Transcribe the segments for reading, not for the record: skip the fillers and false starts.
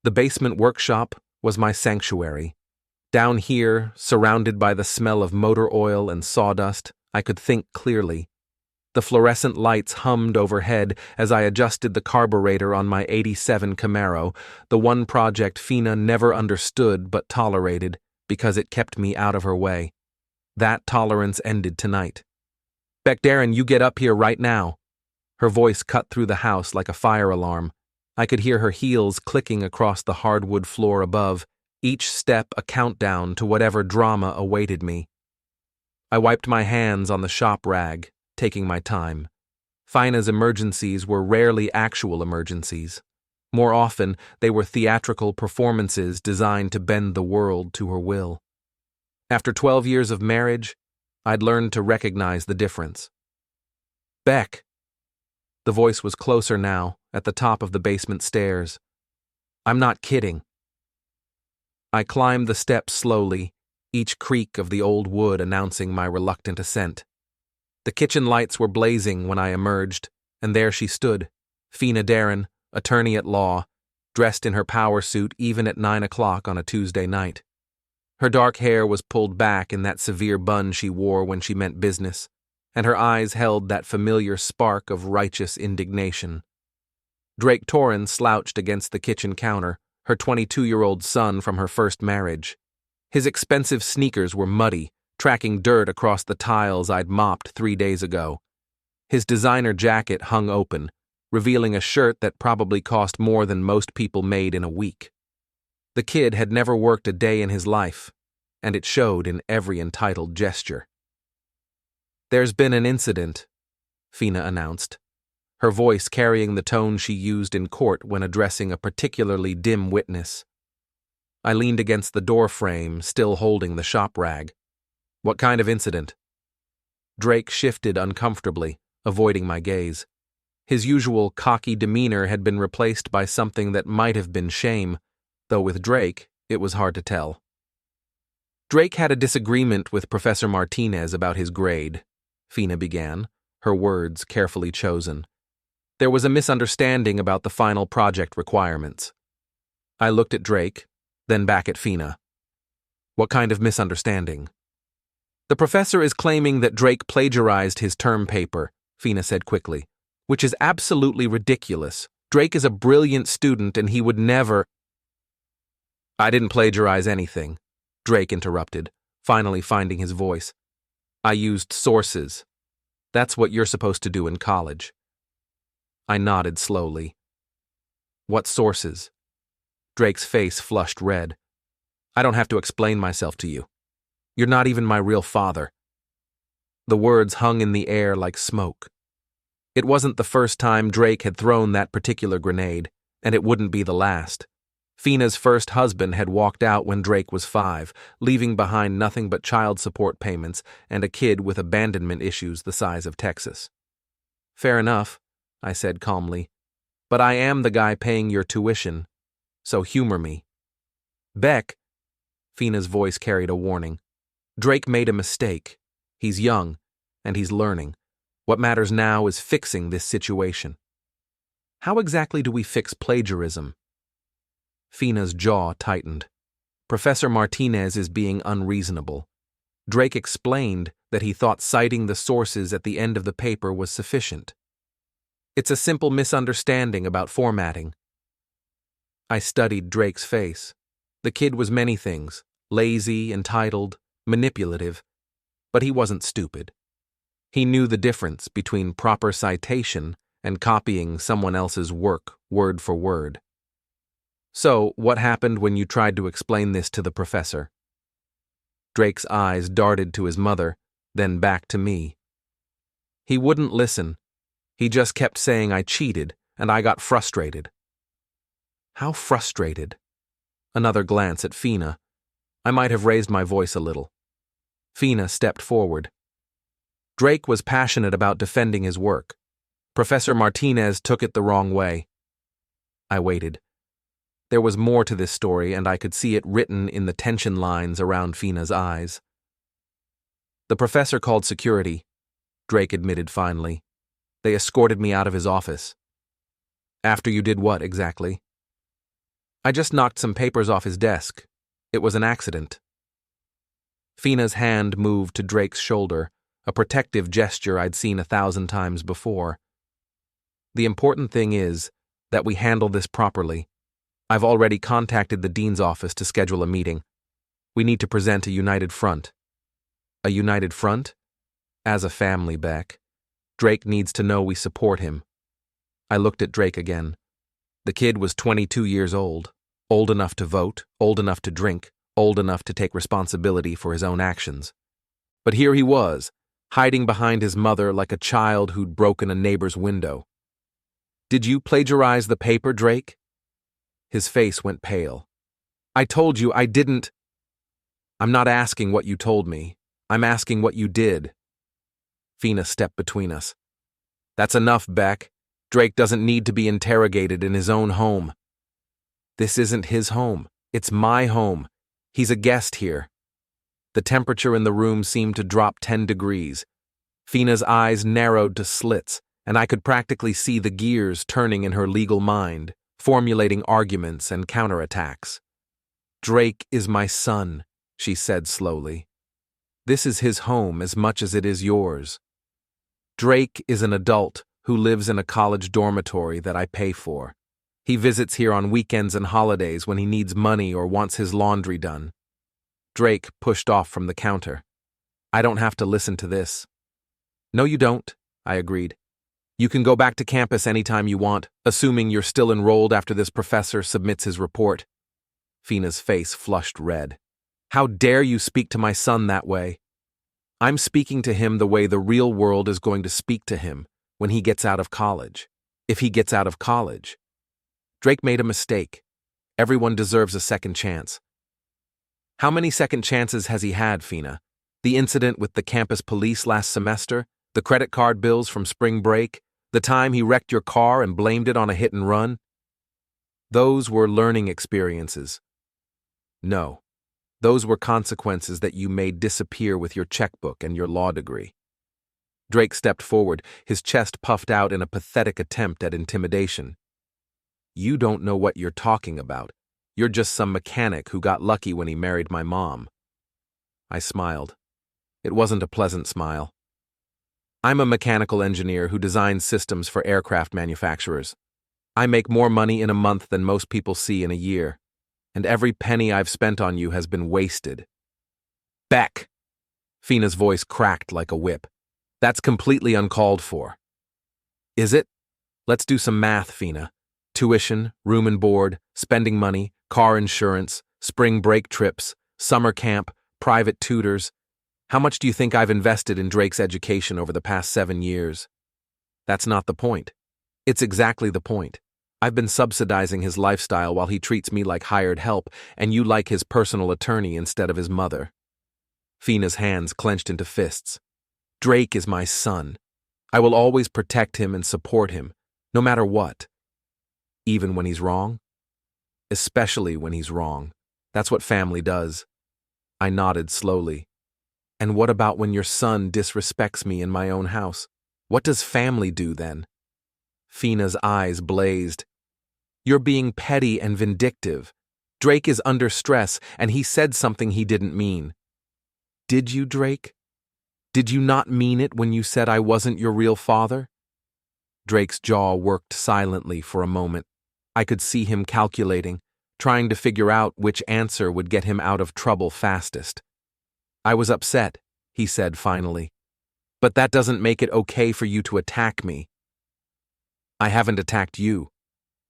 The basement workshop was my sanctuary. Down here, surrounded by the smell of motor oil and sawdust, I could think clearly. The fluorescent lights hummed overhead as I adjusted the carburetor on my '87 Camaro, the one project Fina never understood but tolerated because it kept me out of her way. That tolerance ended tonight. "Beck Derron, you get up here right now." Her voice cut through the house like a fire alarm. I could hear her heels clicking across the hardwood floor above, each step a countdown to whatever drama awaited me. I wiped my hands on the shop rag, taking my time. Fina's emergencies were rarely actual emergencies. More often, they were theatrical performances designed to bend the world to her will. After 12 years of marriage, I'd learned to recognize the difference. "Beck." The voice was closer now, at the top of the basement stairs. "I'm not kidding." I climbed the steps slowly, each creak of the old wood announcing my reluctant ascent. The kitchen lights were blazing when I emerged, and there she stood, Fina Derron, attorney at law, dressed in her power suit even at 9 o'clock on a Tuesday night. Her dark hair was pulled back in that severe bun she wore when she meant business, and her eyes held that familiar spark of righteous indignation. Drake Torrance slouched against the kitchen counter, her 22-year-old son from her first marriage. His expensive sneakers were muddy, tracking dirt across the tiles I'd mopped 3 days ago. His designer jacket hung open, revealing a shirt that probably cost more than most people made in a week. The kid had never worked a day in his life, and it showed in every entitled gesture. "There's been an incident," Fina announced, her voice carrying the tone she used in court when addressing a particularly dim witness. I leaned against the door frame, still holding the shop rag. "What kind of incident?" Drake shifted uncomfortably, avoiding my gaze. His usual cocky demeanor had been replaced by something that might have been shame, though with Drake, it was hard to tell. "Drake had a disagreement with Professor Martinez about his grade," Fina began, her words carefully chosen. "There was a misunderstanding about the final project requirements." I looked at Drake, then back at Fina. "What kind of misunderstanding?" "The professor is claiming that Drake plagiarized his term paper," Fina said quickly, "which is absolutely ridiculous. Drake is a brilliant student and he would never—" "I didn't plagiarize anything," Drake interrupted, finally finding his voice. "I used sources. That's what you're supposed to do in college." I nodded slowly. "What sources?" Drake's face flushed red. "I don't have to explain myself to you. You're not even my real father." The words hung in the air like smoke. It wasn't the first time Drake had thrown that particular grenade, and it wouldn't be the last. Fina's first husband had walked out when Drake was 5, leaving behind nothing but child support payments and a kid with abandonment issues the size of Texas. "Fair enough," I said calmly, "but I am the guy paying your tuition, so humor me." "Beck," Fina's voice carried a warning. "Drake made a mistake. He's young, and he's learning. What matters now is fixing this situation." "How exactly do we fix plagiarism?" Fina's jaw tightened. "Professor Martinez is being unreasonable. Drake explained that he thought citing the sources at the end of the paper was sufficient. It's a simple misunderstanding about formatting." I studied Drake's face. The kid was many things, lazy, entitled, manipulative, but he wasn't stupid. He knew the difference between proper citation and copying someone else's work word for word. "So, what happened when you tried to explain this to the professor?" Drake's eyes darted to his mother, then back to me. "He wouldn't listen. He just kept saying I cheated, and I got frustrated." "How frustrated?" Another glance at Fina. I might have raised my voice a little. Fina stepped forward. "Drake was passionate about defending his work. Professor Martinez took it the wrong way." I waited. There was more to this story, and I could see it written in the tension lines around Fina's eyes. "The professor called security," Drake admitted finally. "They escorted me out of his office." "After you did what, exactly?" I just knocked some papers off his desk. It was an accident. Fina's hand moved to Drake's shoulder, a protective gesture I'd seen 1,000 times before. The important thing is that we handle this properly. I've already contacted the dean's office to schedule a meeting. We need to present a united front. A united front? As a family, Beck. Drake needs to know we support him. I looked at Drake again. The kid was 22 years old enough to vote, old enough to drink, old enough to take responsibility for his own actions. But here he was, hiding behind his mother like a child who'd broken a neighbor's window. Did you plagiarize the paper, Drake? His face went pale. I told you I didn't. I'm not asking what you told me. I'm asking what you did. Fina stepped between us. That's enough, Beck. Drake doesn't need to be interrogated in his own home. This isn't his home. It's my home. He's a guest here. The temperature in the room seemed to drop 10 degrees. Fina's eyes narrowed to slits, and I could practically see the gears turning in her legal mind, formulating arguments and counterattacks. Drake is my son, she said slowly. This is his home as much as it is yours. Drake is an adult who lives in a college dormitory that I pay for. He visits here on weekends and holidays when he needs money or wants his laundry done. Drake pushed off from the counter. I don't have to listen to this. No, you don't, I agreed. You can go back to campus anytime you want, assuming you're still enrolled after this professor submits his report. Fina's face flushed red. How dare you speak to my son that way? I'm speaking to him the way the real world is going to speak to him when he gets out of college. If he gets out of college. Drake made a mistake. Everyone deserves a second chance. How many second chances has he had, Fina? The incident with the campus police last semester? The credit card bills from spring break? The time he wrecked your car and blamed it on a hit and run? Those were learning experiences. No. Those were consequences that you made disappear with your checkbook and your law degree. Drake stepped forward, his chest puffed out in a pathetic attempt at intimidation. You don't know what you're talking about. You're just some mechanic who got lucky when he married my mom. I smiled. It wasn't a pleasant smile. I'm a mechanical engineer who designs systems for aircraft manufacturers. I make more money in a month than most people see in a year, and every penny I've spent on you has been wasted. Beck! Fina's voice cracked like a whip. That's completely uncalled for. Is it? Let's do some math, Fina. Tuition, room and board, spending money, car insurance, spring break trips, summer camp, private tutors. How much do you think I've invested in Drake's education over the past 7 years? That's not the point. It's exactly the point. I've been subsidizing his lifestyle while he treats me like hired help, and you like his personal attorney instead of his mother. Fina's hands clenched into fists. Drake is my son. I will always protect him and support him, no matter what. Even when he's wrong? Especially when he's wrong. That's what family does. I nodded slowly. And what about when your son disrespects me in my own house? What does family do then? Fina's eyes blazed. You're being petty and vindictive. Drake is under stress, and he said something he didn't mean. Did you, Drake? Did you not mean it when you said I wasn't your real father? Drake's jaw worked silently for a moment. I could see him calculating, trying to figure out which answer would get him out of trouble fastest. I was upset, he said finally. But that doesn't make it okay for you to attack me. I haven't attacked you.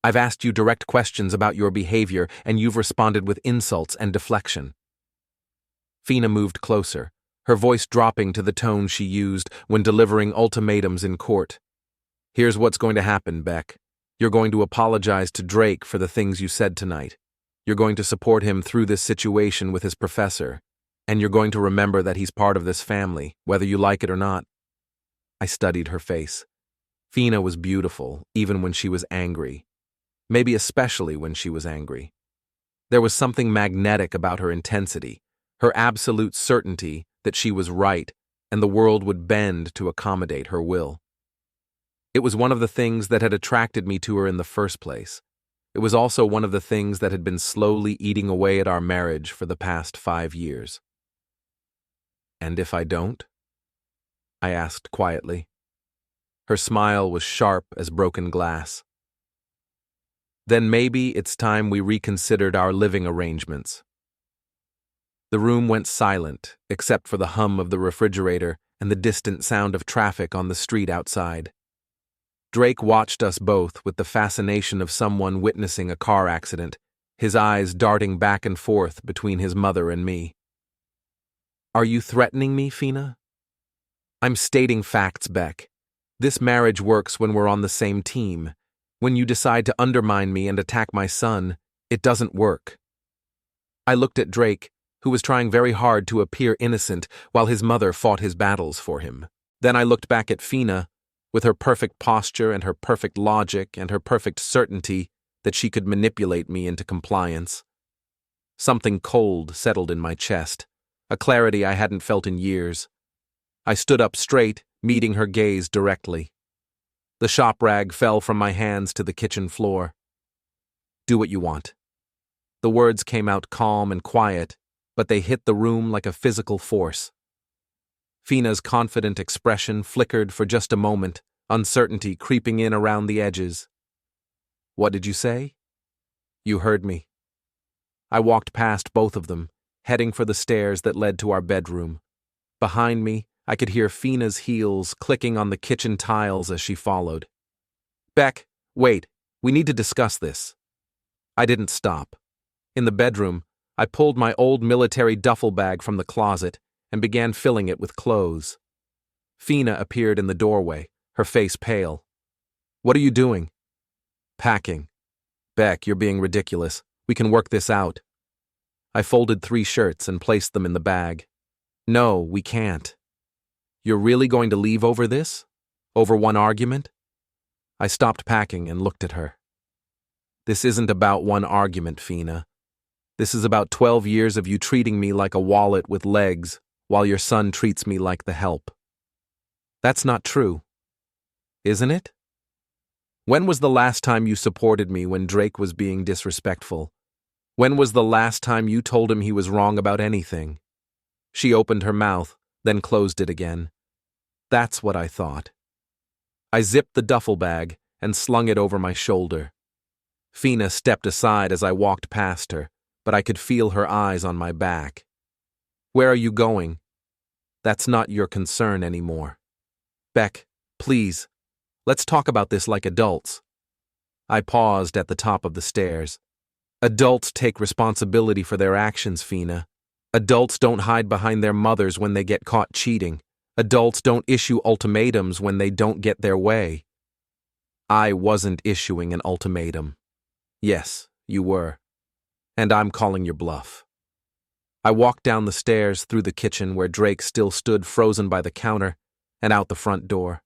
I've asked you direct questions about your behavior, and you've responded with insults and deflection. Fina moved closer, her voice dropping to the tone she used when delivering ultimatums in court. Here's what's going to happen, Beck. You're going to apologize to Drake for the things you said tonight. You're going to support him through this situation with his professor, and you're going to remember that he's part of this family, whether you like it or not. I studied her face. Fina was beautiful, even when she was angry. Maybe especially when she was angry. There was something magnetic about her intensity, her absolute certainty that she was right and the world would bend to accommodate her will. It was one of the things that had attracted me to her in the first place. It was also one of the things that had been slowly eating away at our marriage for the past 5 years. "And if I don't?" I asked quietly. Her smile was sharp as broken glass. "Then maybe it's time we reconsidered our living arrangements." The room went silent, except for the hum of the refrigerator and the distant sound of traffic on the street outside. Drake watched us both with the fascination of someone witnessing a car accident, his eyes darting back and forth between his mother and me. "Are you threatening me, Fina?" "I'm stating facts, Beck. This marriage works when we're on the same team. When you decide to undermine me and attack my son, it doesn't work." I looked at Drake, who was trying very hard to appear innocent while his mother fought his battles for him. Then I looked back at Fina, with her perfect posture and her perfect logic and her perfect certainty that she could manipulate me into compliance. Something cold settled in my chest, a clarity I hadn't felt in years. I stood up straight, meeting her gaze directly. The shop rag fell from my hands to the kitchen floor. "Do what you want." The words came out calm and quiet, but they hit the room like a physical force. Fina's confident expression flickered for just a moment, uncertainty creeping in around the edges. "What did you say?" "You heard me." I walked past both of them, heading for the stairs that led to our bedroom. Behind me, I could hear Fina's heels clicking on the kitchen tiles as she followed. "Beck, wait, we need to discuss this." I didn't stop. In the bedroom, I pulled my old military duffel bag from the closet and began filling it with clothes. Fina appeared in the doorway, her face pale. "What are you doing?" "Packing." "Beck, you're being ridiculous. We can work this out." I folded 3 shirts and placed them in the bag. "No, we can't." "You're really going to leave over this? Over one argument?" I stopped packing and looked at her. "This isn't about one argument, Fina. This is about 12 years of you treating me like a wallet with legs while your son treats me like the help." "That's not true." "Isn't it? When was the last time you supported me when Drake was being disrespectful? When was the last time you told him he was wrong about anything?" She opened her mouth, then closed it again. "That's what I thought." I zipped the duffel bag and slung it over my shoulder. Fina stepped aside as I walked past her, but I could feel her eyes on my back. "Where are you going?" "That's not your concern anymore." "Beck, please, let's talk about this like adults." I paused at the top of the stairs. "Adults take responsibility for their actions, Fina. Adults don't hide behind their mothers when they get caught cheating. Adults don't issue ultimatums when they don't get their way." "I wasn't issuing an ultimatum." "Yes, you were. And I'm calling your bluff." I walked down the stairs through the kitchen where Drake still stood frozen by the counter and out the front door.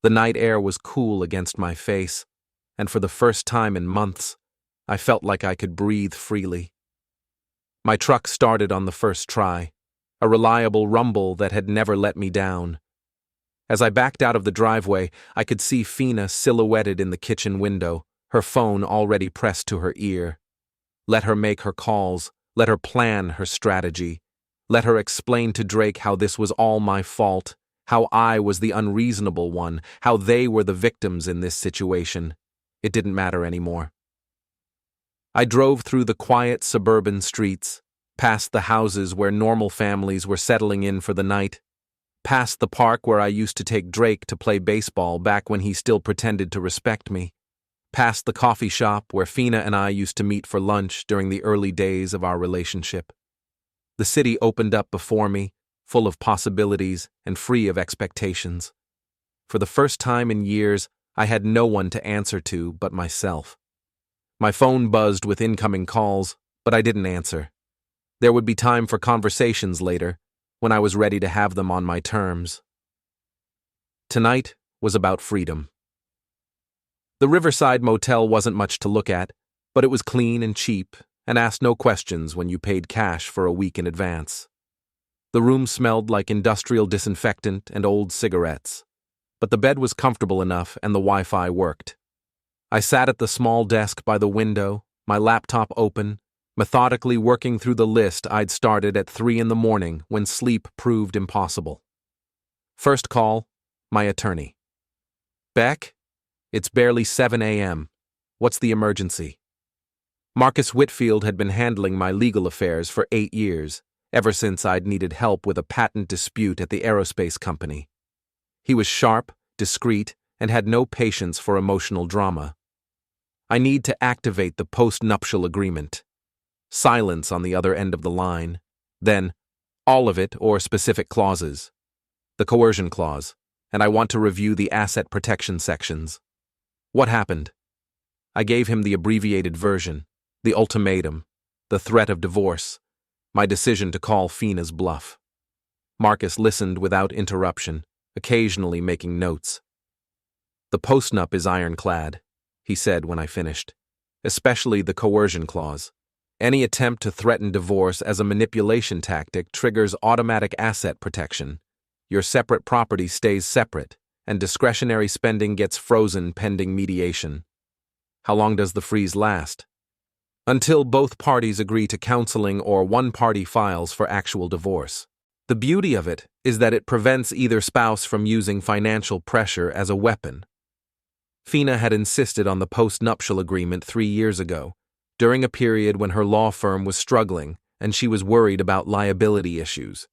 The night air was cool against my face, and for the first time in months, I felt like I could breathe freely. My truck started on the first try, a reliable rumble that had never let me down. As I backed out of the driveway, I could see Fina silhouetted in the kitchen window, her phone already pressed to her ear. Let her make her calls, let her plan her strategy. Let her explain to Drake how this was all my fault, how I was the unreasonable one, how they were the victims in this situation. It didn't matter anymore. I drove through the quiet suburban streets, past the houses where normal families were settling in for the night, past the park where I used to take Drake to play baseball back when he still pretended to respect me, past the coffee shop where Fina and I used to meet for lunch during the early days of our relationship. The city opened up before me, full of possibilities and free of expectations. For the first time in years, I had no one to answer to but myself. My phone buzzed with incoming calls, but I didn't answer. There would be time for conversations later, when I was ready to have them on my terms. Tonight was about freedom. The Riverside Motel wasn't much to look at, but it was clean and cheap and asked no questions when you paid cash for a week in advance. The room smelled like industrial disinfectant and old cigarettes, but the bed was comfortable enough and the Wi-Fi worked. I sat at the small desk by the window, my laptop open, methodically working through the list I'd started at 3 in the morning when sleep proved impossible. First call, my attorney. Beck, it's barely 7 a.m. What's the emergency? Marcus Whitfield had been handling my legal affairs for 8 years, ever since I'd needed help with a patent dispute at the aerospace company. He was sharp, discreet, and had no patience for emotional drama. I need to activate the postnuptial agreement. Silence on the other end of the line. Then, all of it or specific clauses. The coercion clause, and I want to review the asset protection sections. What happened? I gave him the abbreviated version, the ultimatum, the threat of divorce, my decision to call Fina's bluff. Marcus listened without interruption, occasionally making notes. The postnup is ironclad, he said when I finished, especially the coercion clause. Any attempt to threaten divorce as a manipulation tactic triggers automatic asset protection. Your separate property stays separate, and discretionary spending gets frozen pending mediation. How long does the freeze last? Until both parties agree to counseling or one party files for actual divorce. The beauty of it is that it prevents either spouse from using financial pressure as a weapon. Fina had insisted on the postnuptial agreement 3 years ago, during a period when her law firm was struggling and she was worried about liability issues.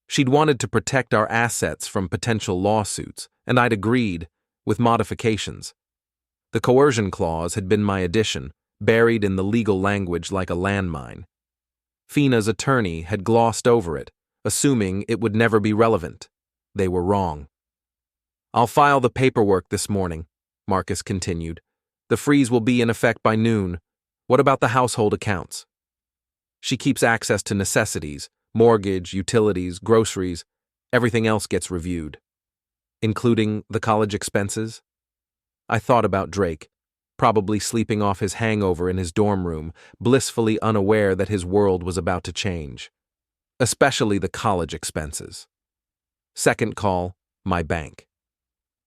She'd wanted to protect our assets from potential lawsuits, and I'd agreed, with modifications. The coercion clause had been my addition, buried in the legal language like a landmine. Fina's attorney had glossed over it, assuming it would never be relevant. They were wrong. I'll file the paperwork this morning, Marcus continued. The freeze will be in effect by noon. What about the household accounts? She keeps access to necessities, mortgage, utilities, groceries. Everything else gets reviewed. Including the college expenses? I thought about Drake, probably sleeping off his hangover in his dorm room, blissfully unaware that his world was about to change. Especially the college expenses. Second call, my bank.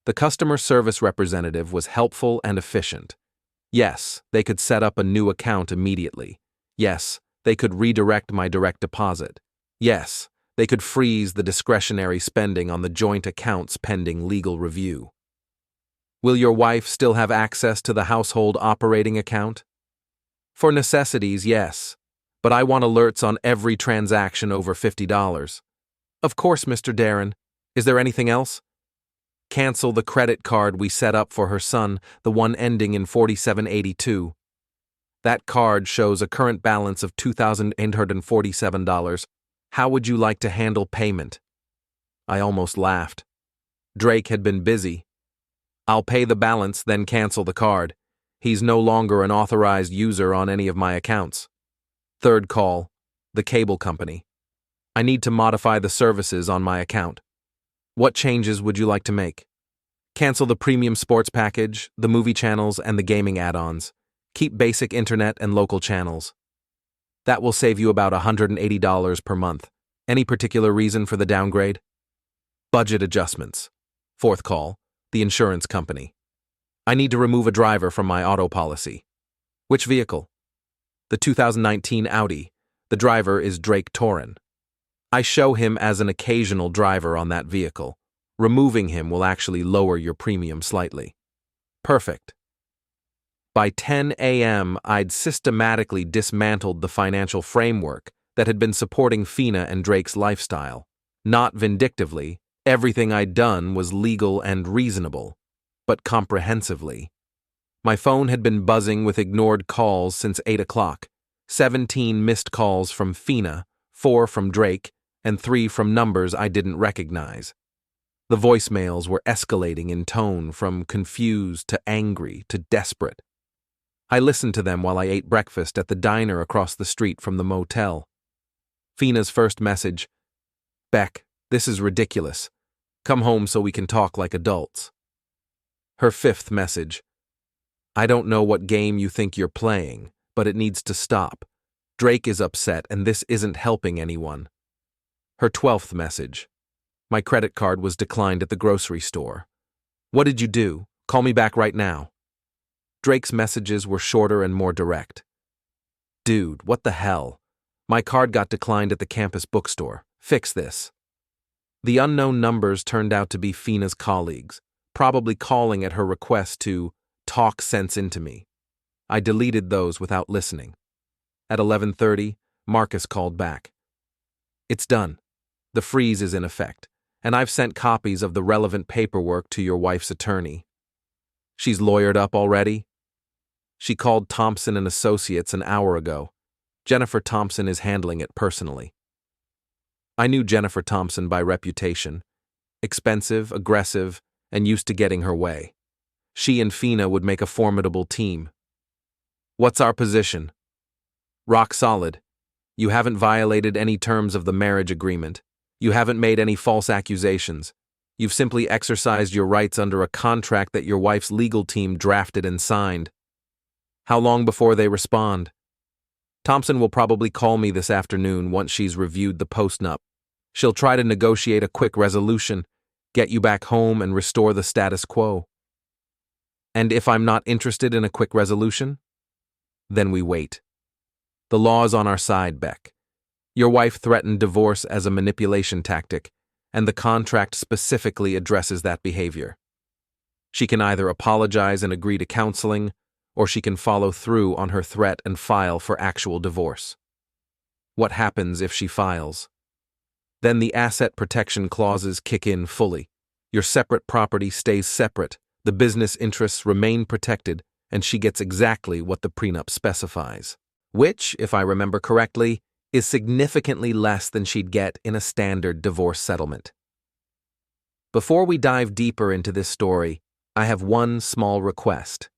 The customer service representative was helpful and efficient. Yes, they could set up a new account immediately. Yes, they could redirect my direct deposit. Yes, they could freeze the discretionary spending on the joint accounts pending legal review. Will your wife still have access to the household operating account? For necessities, yes, but I want alerts on every transaction over $50. Of course, Mr. Derron. Is there anything else? Cancel the credit card we set up for her son, the one ending in 4782. That card shows a current balance of $2,847. How would you like to handle payment? I almost laughed. Drake had been busy. I'll pay the balance, then cancel the card. He's no longer an authorized user on any of my accounts. Third call, the cable company. I need to modify the services on my account. What changes would you like to make? Cancel the premium sports package, the movie channels, and the gaming add-ons. Keep basic internet and local channels. That will save you about $180 per month. Any particular reason for the downgrade? Budget adjustments. Fourth call, the insurance company. I need to remove a driver from my auto policy. Which vehicle? The 2019 Audi. The driver is Drake Torren. I show him as an occasional driver on that vehicle. Removing him will actually lower your premium slightly. Perfect. By 10 a.m., I'd systematically dismantled the financial framework that had been supporting Fina and Drake's lifestyle. Not vindictively, everything I'd done was legal and reasonable, but comprehensively. My phone had been buzzing with ignored calls since 8 o'clock, 17 missed calls from Fina, 4 from Drake, and 3 from numbers I didn't recognize. The voicemails were escalating in tone from confused to angry to desperate. I listened to them while I ate breakfast at the diner across the street from the motel. Fina's first message, Beck, this is ridiculous. Come home so we can talk like adults. Her fifth message, I don't know what game you think you're playing, but it needs to stop. Drake is upset and this isn't helping anyone. Her 12th message, my credit card was declined at the grocery store. What did you do? Call me back right now. Drake's messages were shorter and more direct. Dude, what the hell? My card got declined at the campus bookstore. Fix this. The unknown numbers turned out to be Fina's colleagues, probably calling at her request to talk sense into me. I deleted those without listening. At 11:30, Marcus called back. It's done. The freeze is in effect, and I've sent copies of the relevant paperwork to your wife's attorney. She's lawyered up already? She called Thompson and Associates an hour ago. Jennifer Thompson is handling it personally. I knew Jennifer Thompson by reputation. Expensive, aggressive, and used to getting her way. She and Fina would make a formidable team. What's our position? Rock solid. You haven't violated any terms of the marriage agreement. You haven't made any false accusations. You've simply exercised your rights under a contract that your wife's legal team drafted and signed. How long before they respond? Thompson will probably call me this afternoon once she's reviewed the postnup. She'll try to negotiate a quick resolution, get you back home and restore the status quo. And if I'm not interested in a quick resolution? Then we wait. The law is on our side, Beck. Your wife threatened divorce as a manipulation tactic, and the contract specifically addresses that behavior. She can either apologize and agree to counseling, or she can follow through on her threat and file for actual divorce. What happens if she files? Then the asset protection clauses kick in fully. Your separate property stays separate, the business interests remain protected, and she gets exactly what the prenup specifies, which, if I remember correctly, is significantly less than she'd get in a standard divorce settlement. Before we dive deeper into this story, I have one small request.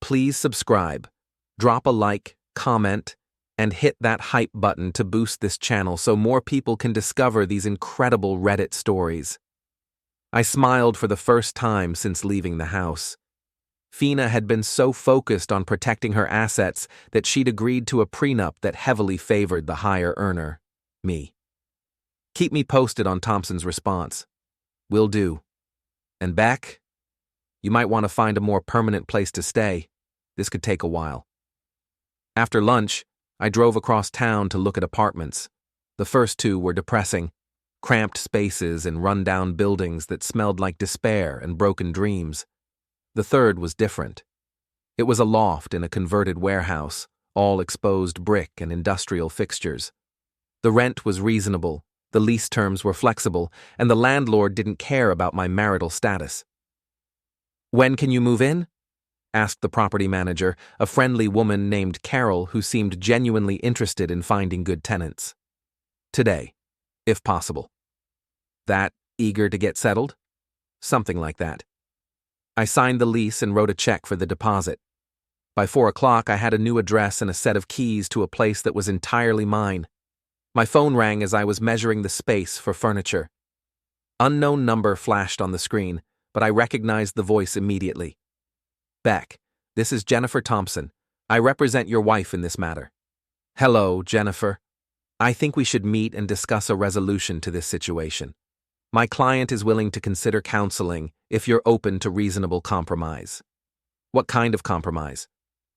Please subscribe, drop a like, comment, and hit that hype button to boost this channel so more people can discover these incredible Reddit stories. I smiled for the first time since leaving the house. Fina had been so focused on protecting her assets that she'd agreed to a prenup that heavily favored the higher earner, me. Keep me posted on Thompson's response. Will do. And Beck, you might want to find a more permanent place to stay. This could take a while. After lunch, I drove across town to look at apartments. The first two were depressing, cramped spaces in run-down buildings that smelled like despair and broken dreams. The third was different. It was a loft in a converted warehouse, all exposed brick and industrial fixtures. The rent was reasonable, the lease terms were flexible, and the landlord didn't care about my marital status. "When can you move in?" asked the property manager, a friendly woman named Carol who seemed genuinely interested in finding good tenants. "Today, if possible." That eager to get settled? Something like that. I signed the lease and wrote a check for the deposit. By 4 o'clock, I had a new address and a set of keys to a place that was entirely mine. My phone rang as I was measuring the space for furniture. Unknown number flashed on the screen, but I recognized the voice immediately. "Beck, this is Jennifer Thompson. I represent your wife in this matter." "Hello, Jennifer. I think we should meet and discuss a resolution to this situation. My client is willing to consider counseling if you're open to reasonable compromise." "What kind of compromise?"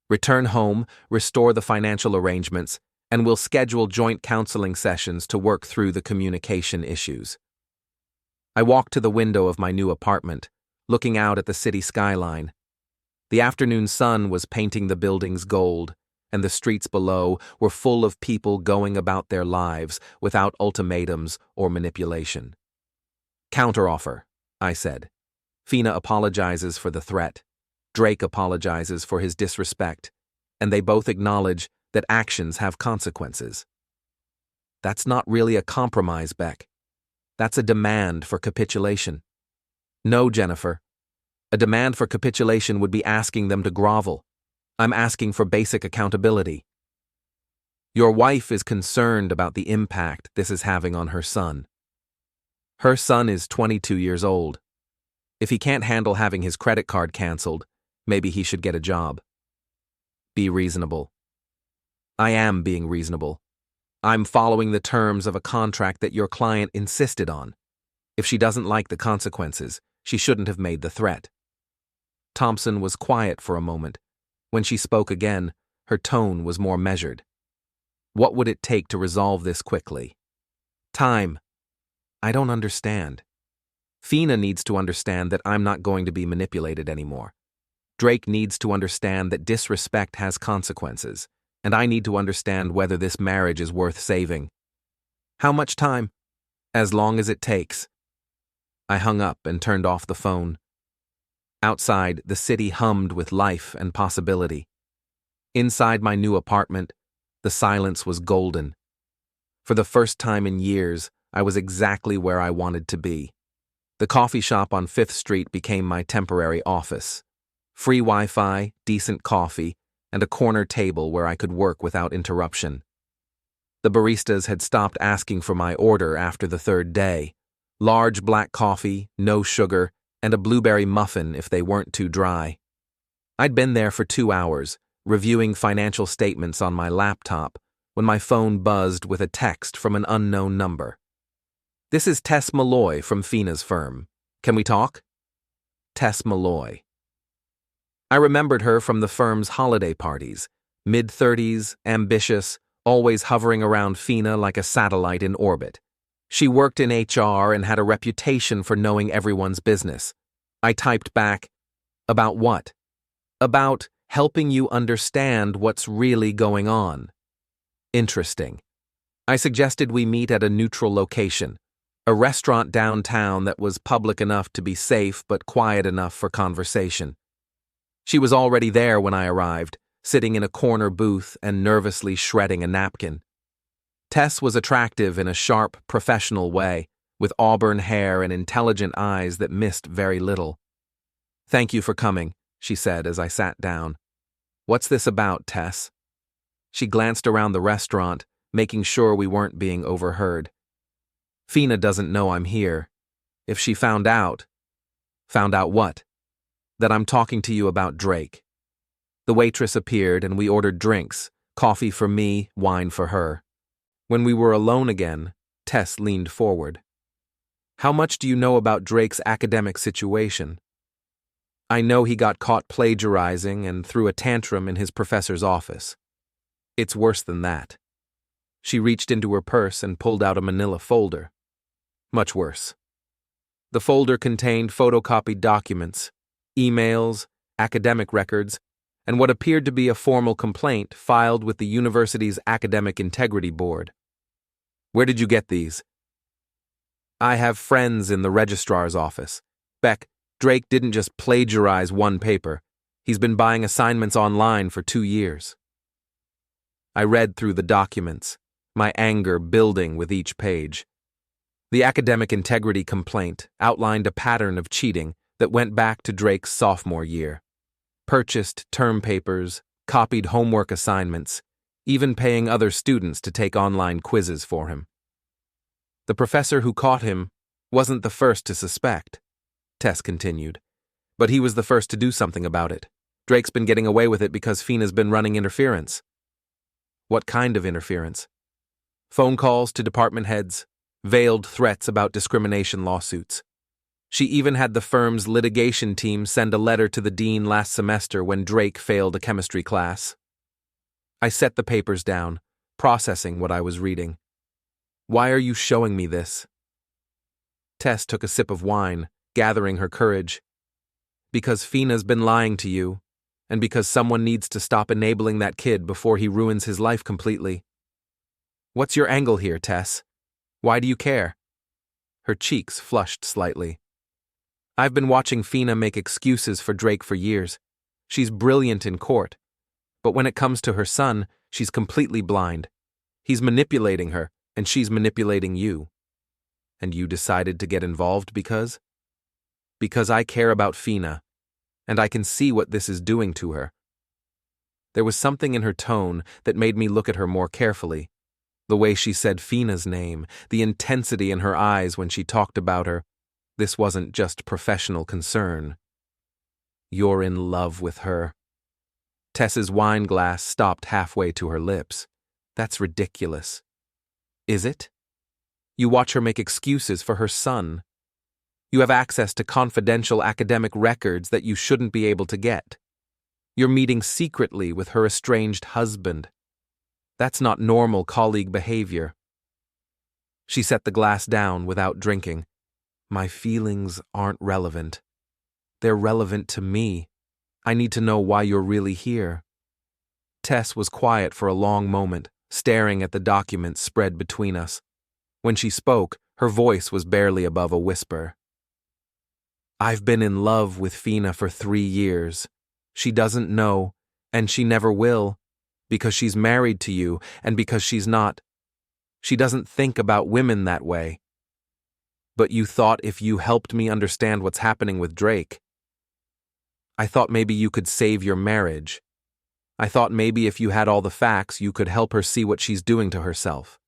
"Return home, restore the financial arrangements, and we'll schedule joint counseling sessions to work through the communication issues." I walked to the window of my new apartment, looking out at the city skyline. The afternoon sun was painting the buildings gold, and the streets below were full of people going about their lives without ultimatums or manipulation. "Counteroffer," I said. Fina apologizes for the threat. Drake apologizes for his disrespect, and they both acknowledge that actions have consequences. That's not really a compromise, Beck. That's a demand for capitulation. No, Jennifer. A demand for capitulation would be asking them to grovel. I'm asking for basic accountability. Your wife is concerned about the impact this is having on her son. Her son is 22 years old. If he can't handle having his credit card canceled, maybe he should get a job. Be reasonable. I am being reasonable. I'm following the terms of a contract that your client insisted on. If she doesn't like the consequences, she shouldn't have made the threat. Thompson was quiet for a moment, When she spoke again, her tone was more measured. What would it take to resolve this quickly? Time. I don't understand. Fina needs to understand that I'm not going to be manipulated anymore. Drake needs to understand that disrespect has consequences, and I need to understand whether this marriage is worth saving. How much time? As long as it takes. I hung up and turned off the phone. Outside, the city hummed with life and possibility. Inside my new apartment, the silence was golden. For the first time in years, I was exactly where I wanted to be. The coffee shop on 5th Street became my temporary office. Free Wi-Fi, decent coffee, and a corner table where I could work without interruption. The baristas had stopped asking for my order after the 3rd day. Large black coffee, no sugar, and a blueberry muffin if they weren't too dry. I'd been there for 2 hours, reviewing financial statements on my laptop, when my phone buzzed with a text from an unknown number. "This is Tess Malloy from Fina's firm. Can we talk?" Tess Malloy. I remembered her from the firm's holiday parties, mid-30s, ambitious, always hovering around Fina like a satellite in orbit. She worked in HR and had a reputation for knowing everyone's business. I typed back, "About what?" "About helping you understand what's really going on." Interesting. I suggested we meet at a neutral location, a restaurant downtown that was public enough to be safe but quiet enough for conversation. She was already there when I arrived, sitting in a corner booth and nervously shredding a napkin. Tess was attractive in a sharp, professional way, with auburn hair and intelligent eyes that missed very little. "Thank you for coming," she said as I sat down. "What's this about, Tess?" She glanced around the restaurant, making sure we weren't being overheard. "Fina doesn't know I'm here. If she found out..." "Found out what?" "That I'm talking to you about Drake." The waitress appeared and we ordered drinks, coffee for me, wine for her. When we were alone again, Tess leaned forward. "How much do you know about Drake's academic situation?" "I know he got caught plagiarizing and threw a tantrum in his professor's office." "It's worse than that." She reached into her purse and pulled out a manila folder. "Much worse." The folder contained photocopied documents, emails, academic records, and what appeared to be a formal complaint filed with the university's Academic Integrity Board. "Where did you get these?" "I have friends in the registrar's office. Beck, Drake didn't just plagiarize one paper. He's been buying assignments online for 2 years." I read through the documents, my anger building with each page. The academic integrity complaint outlined a pattern of cheating that went back to Drake's sophomore year. Purchased term papers, copied homework assignments, even paying other students to take online quizzes for him. "The professor who caught him wasn't the first to suspect," Tess continued, "but he was the first to do something about it. Drake's been getting away with it because Fina's been running interference." "What kind of interference?" "Phone calls to department heads, veiled threats about discrimination lawsuits. She even had the firm's litigation team send a letter to the dean last semester when Drake failed a chemistry class." I set the papers down, processing what I was reading. "Why are you showing me this?" Tess took a sip of wine, gathering her courage. "Because Fina's been lying to you, and because someone needs to stop enabling that kid before he ruins his life completely." "What's your angle here, Tess? Why do you care?" Her cheeks flushed slightly. "I've been watching Fina make excuses for Drake for years. She's brilliant in court. But when it comes to her son, she's completely blind. He's manipulating her, and she's manipulating you. And you decided to get involved because? Because I care about Fina, and I can see what this is doing to her." There was something in her tone that made me look at her more carefully. The way she said Fina's name, the intensity in her eyes when she talked about her. This wasn't just professional concern. "You're in love with her." Tess's wine glass stopped halfway to her lips. "That's ridiculous." "Is it? You watch her make excuses for her son. You have access to confidential academic records that you shouldn't be able to get. You're meeting secretly with her estranged husband. That's not normal colleague behavior." She set the glass down without drinking. "My feelings aren't relevant. They're relevant to me. I need to know why you're really here." Tess was quiet for a long moment, staring at the documents spread between us. When she spoke, her voice was barely above a whisper. "I've been in love with Fina for 3 years. She doesn't know, and she never will, because she's married to you and because she's not. She doesn't think about women that way. But you thought if you helped me understand what's happening with Drake. I thought maybe you could save your marriage. I thought maybe if you had all the facts, you could help her see what she's doing to herself."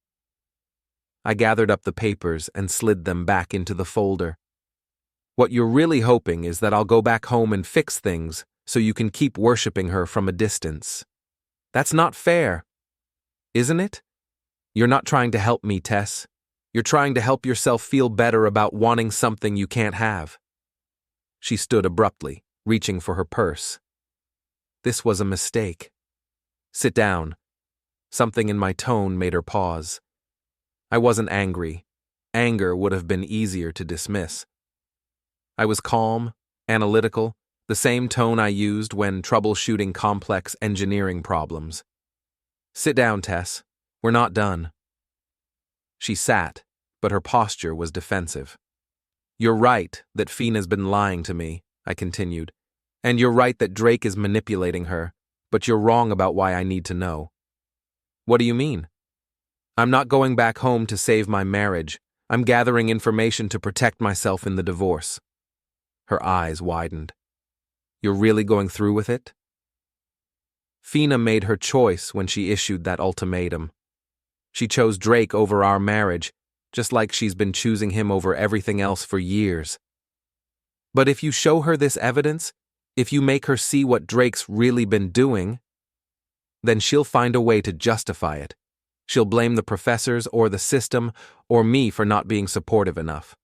I gathered up the papers and slid them back into the folder. "What you're really hoping is that I'll go back home and fix things so you can keep worshipping her from a distance. That's not fair, isn't it? You're not trying to help me, Tess. You're trying to help yourself feel better about wanting something you can't have." She stood abruptly, reaching for her purse. This was a mistake. "Sit down." Something in my tone made her pause. I wasn't angry. Anger would have been easier to dismiss. I was calm, analytical, the same tone I used when troubleshooting complex engineering problems. "Sit down, Tess. We're not done." She sat, but her posture was defensive. "You're right that Fina's been lying to me," I continued. "And you're right that Drake is manipulating her, but you're wrong about why I need to know." "What do you mean?" "I'm not going back home to save my marriage. I'm gathering information to protect myself in the divorce." Her eyes widened. "You're really going through with it?" Fina made her choice when she issued that ultimatum. She chose Drake over our marriage, just like she's been choosing him over everything else for years. But if you show her this evidence, if you make her see what Drake's really been doing, then she'll find a way to justify it. She'll blame the professors or the system or me for not being supportive enough.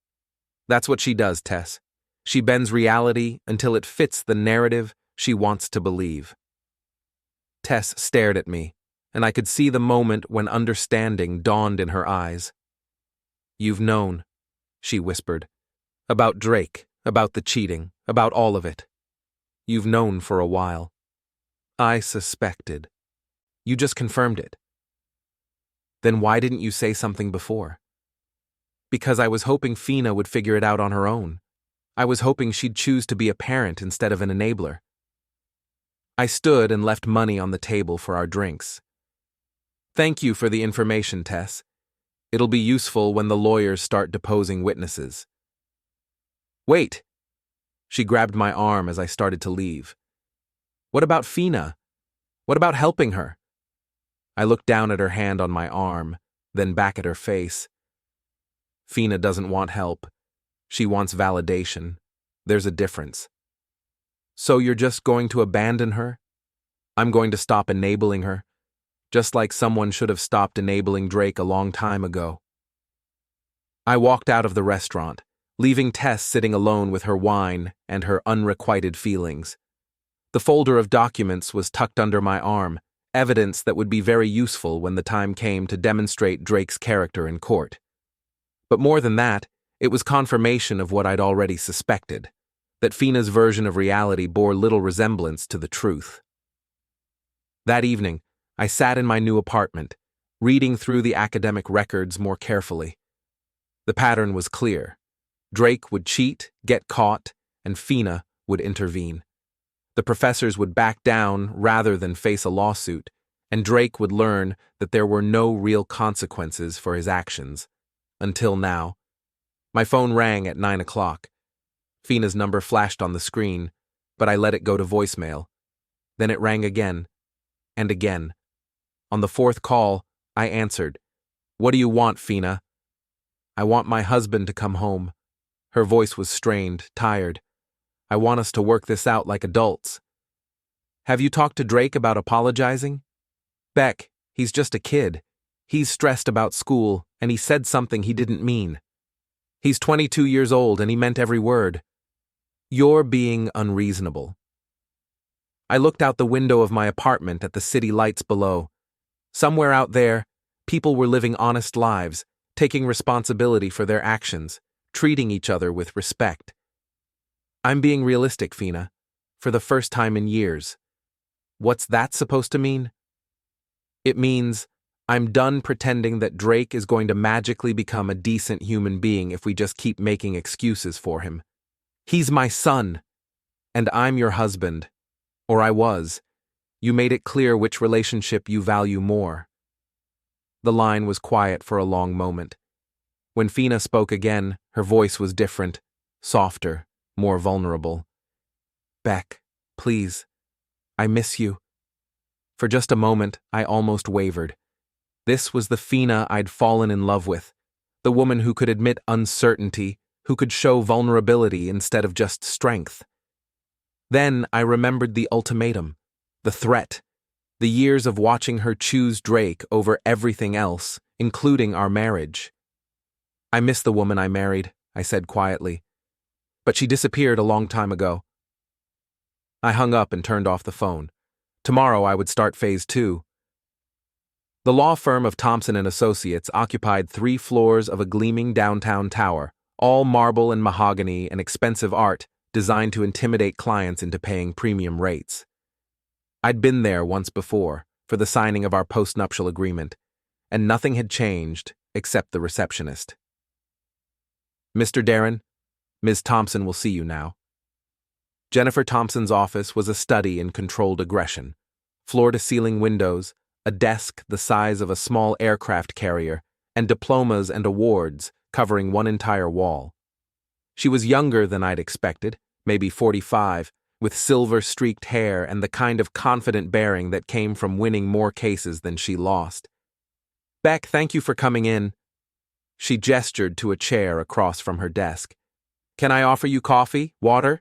That's what she does, Tess. She bends reality until it fits the narrative she wants to believe. Tess stared at me, and I could see the moment when understanding dawned in her eyes. "You've known," she whispered, "about Drake, about the cheating, about all of it. You've known for a while." "I suspected. You just confirmed it." "Then why didn't you say something before?" "Because I was hoping Fina would figure it out on her own. I was hoping she'd choose to be a parent instead of an enabler." I stood and left money on the table for our drinks. "Thank you for the information, Tess. It'll be useful when the lawyers start deposing witnesses." "Wait!" She grabbed my arm as I started to leave. "What about Fina? What about helping her?" I looked down at her hand on my arm, then back at her face. "Fina doesn't want help. She wants validation. There's a difference." "So you're just going to abandon her?" "I'm going to stop enabling her, just like someone should have stopped enabling Drake a long time ago." I walked out of the restaurant, leaving Tess sitting alone with her wine and her unrequited feelings. The folder of documents was tucked under my arm, evidence that would be very useful when the time came to demonstrate Drake's character in court. But more than that, it was confirmation of what I'd already suspected, that Fina's version of reality bore little resemblance to the truth. That evening, I sat in my new apartment, reading through the academic records more carefully. The pattern was clear. Drake would cheat, get caught, and Fina would intervene. The professors would back down rather than face a lawsuit, and Drake would learn that there were no real consequences for his actions. Until now. My phone rang at 9 o'clock. Fina's number flashed on the screen, but I let it go to voicemail. Then it rang again, and again. On the 4th call, I answered. "What do you want, Fina?" "I want my husband to come home." Her voice was strained, tired. "I want us to work this out like adults." "Have you talked to Drake about apologizing?" "Beck, he's just a kid. He's stressed about school, and he said something he didn't mean. He's 22 years old, and he meant every word." "You're being unreasonable." I looked out the window of my apartment at the city lights below. Somewhere out there, people were living honest lives, taking responsibility for their actions, treating each other with respect. I'm being realistic, Fina, for the first time in years. What's that supposed to mean? It means I'm done pretending that Drake is going to magically become a decent human being if we just keep making excuses for him. He's my son, and I'm your husband. Or I was. You made it clear which relationship you value more. The line was quiet for a long moment. When Fina spoke again, her voice was different, softer, more vulnerable. Beck, please. I miss you. For just a moment, I almost wavered. This was the Fina I'd fallen in love with, the woman who could admit uncertainty, who could show vulnerability instead of just strength. Then I remembered the ultimatum, the threat, the years of watching her choose Drake over everything else, including our marriage. I miss the woman I married, I said quietly. But she disappeared a long time ago. I hung up and turned off the phone. Tomorrow I would start phase 2. The law firm of Thompson & Associates occupied 3 floors of a gleaming downtown tower, all marble and mahogany and expensive art designed to intimidate clients into paying premium rates. I'd been there once before, for the signing of our postnuptial agreement, and nothing had changed except the receptionist. Mr. Derron, Ms. Thompson will see you now. Jennifer Thompson's office was a study in controlled aggression. Floor-to-ceiling windows, a desk the size of a small aircraft carrier, and diplomas and awards covering one entire wall. She was younger than I'd expected, maybe 45, with silver-streaked hair and the kind of confident bearing that came from winning more cases than she lost. Beck, thank you for coming in. She gestured to a chair across from her desk. Can I offer you coffee, water?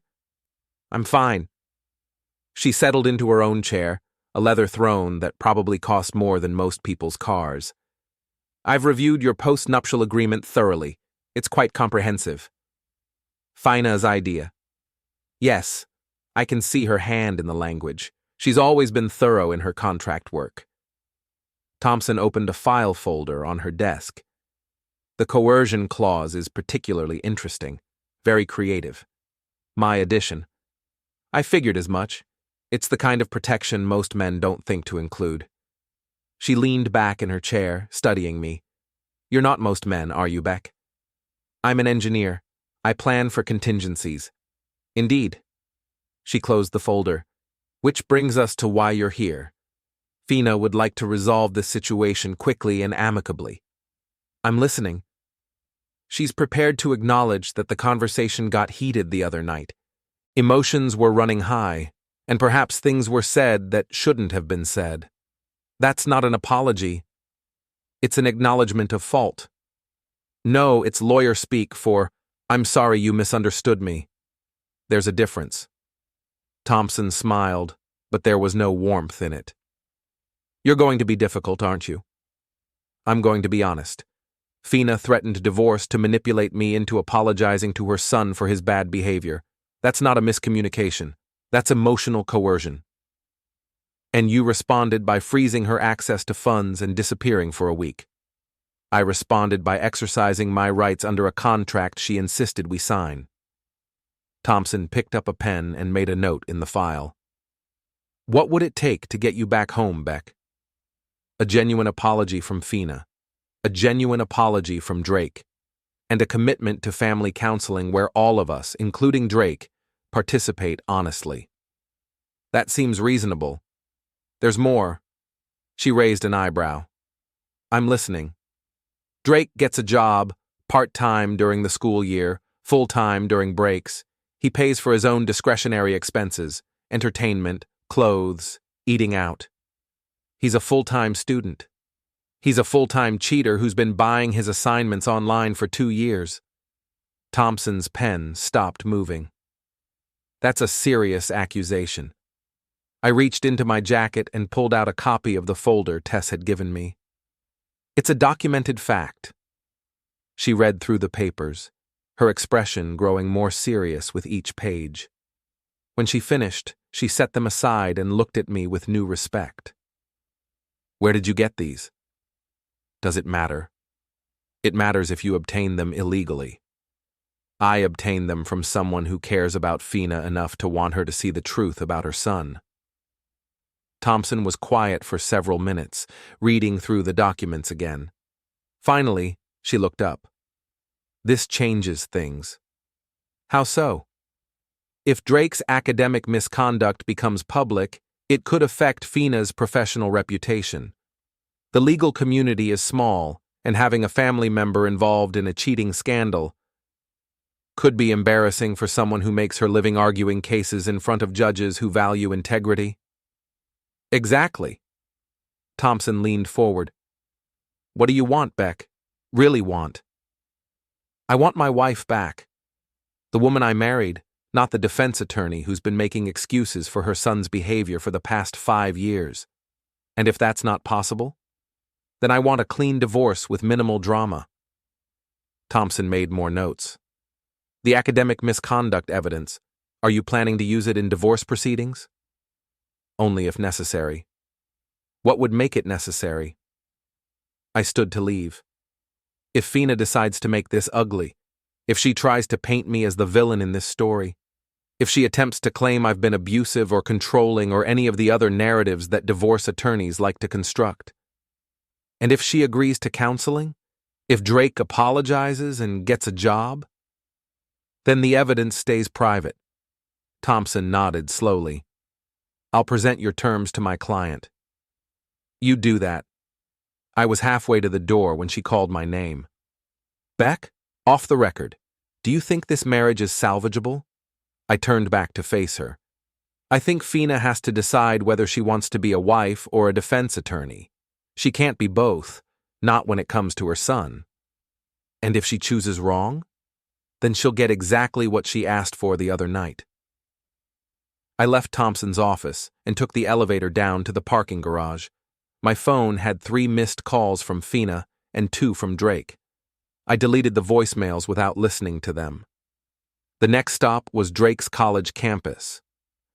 I'm fine. She settled into her own chair, a leather throne that probably cost more than most people's cars. I've reviewed your postnuptial agreement thoroughly. It's quite comprehensive. Fina's idea. Yes, I can see her hand in the language. She's always been thorough in her contract work. Thompson opened a file folder on her desk. The coercion clause is particularly interesting, very creative. My addition. I figured as much. It's the kind of protection most men don't think to include. She leaned back in her chair, studying me. You're not most men, are you, Beck? I'm an engineer. I plan for contingencies. Indeed. She closed the folder. Which brings us to why you're here. Fina would like to resolve this situation quickly and amicably. I'm listening. She's prepared to acknowledge that the conversation got heated the other night. Emotions were running high, and perhaps things were said that shouldn't have been said. That's not an apology. It's an acknowledgement of fault. No, it's lawyer speak for, I'm sorry you misunderstood me. There's a difference. Thompson smiled, but there was no warmth in it. You're going to be difficult, aren't you? I'm going to be honest. Fina threatened divorce to manipulate me into apologizing to her son for his bad behavior. That's not a miscommunication. That's emotional coercion. And you responded by freezing her access to funds and disappearing for a week. I responded by exercising my rights under a contract she insisted we sign. Thompson picked up a pen and made a note in the file. What would it take to get you back home, Beck? A genuine apology from Fina, a genuine apology from Drake, and a commitment to family counseling where all of us, including Drake, participate honestly. That seems reasonable. There's more. She raised an eyebrow. I'm listening. Drake gets a job, part-time during the school year, full-time during breaks. He pays for his own discretionary expenses, entertainment, clothes, eating out. He's a full-time student. He's a full-time cheater who's been buying his assignments online for 2 years. Thompson's pen stopped moving. That's a serious accusation. I reached into my jacket and pulled out a copy of the folder Tess had given me. It's a documented fact. She read through the papers, her expression growing more serious with each page. When she finished, she set them aside and looked at me with new respect. Where did you get these? Does it matter? It matters if you obtain them illegally. I obtained them from someone who cares about Fina enough to want her to see the truth about her son. Thompson was quiet for several minutes, reading through the documents again. Finally, she looked up. This changes things. How so? If Drake's academic misconduct becomes public, it could affect Fina's professional reputation. The legal community is small, and having a family member involved in a cheating scandal could be embarrassing for someone who makes her living arguing cases in front of judges who value integrity. Exactly. Thompson leaned forward. What do you want, Beck? Really want? I want my wife back. The woman I married, not the defense attorney who's been making excuses for her son's behavior for the past 5 years. And if that's not possible, then I want a clean divorce with minimal drama. Thompson made more notes. The academic misconduct evidence, are you planning to use it in divorce proceedings? Only if necessary. What would make it necessary? I stood to leave. If Fina decides to make this ugly, if she tries to paint me as the villain in this story, if she attempts to claim I've been abusive or controlling or any of the other narratives that divorce attorneys like to construct, and if she agrees to counseling, if Drake apologizes and gets a job, then the evidence stays private. Thompson nodded slowly. I'll present your terms to my client. You do that. I was halfway to the door when she called my name. Beck, off the record, do you think this marriage is salvageable? I turned back to face her. I think Fina has to decide whether she wants to be a wife or a defense attorney. She can't be both, not when it comes to her son. And if she chooses wrong, then she'll get exactly what she asked for the other night. I left Thompson's office and took the elevator down to the parking garage. My phone had 3 missed calls from Fina and 2 from Drake. I deleted the voicemails without listening to them. The next stop was Drake's college campus.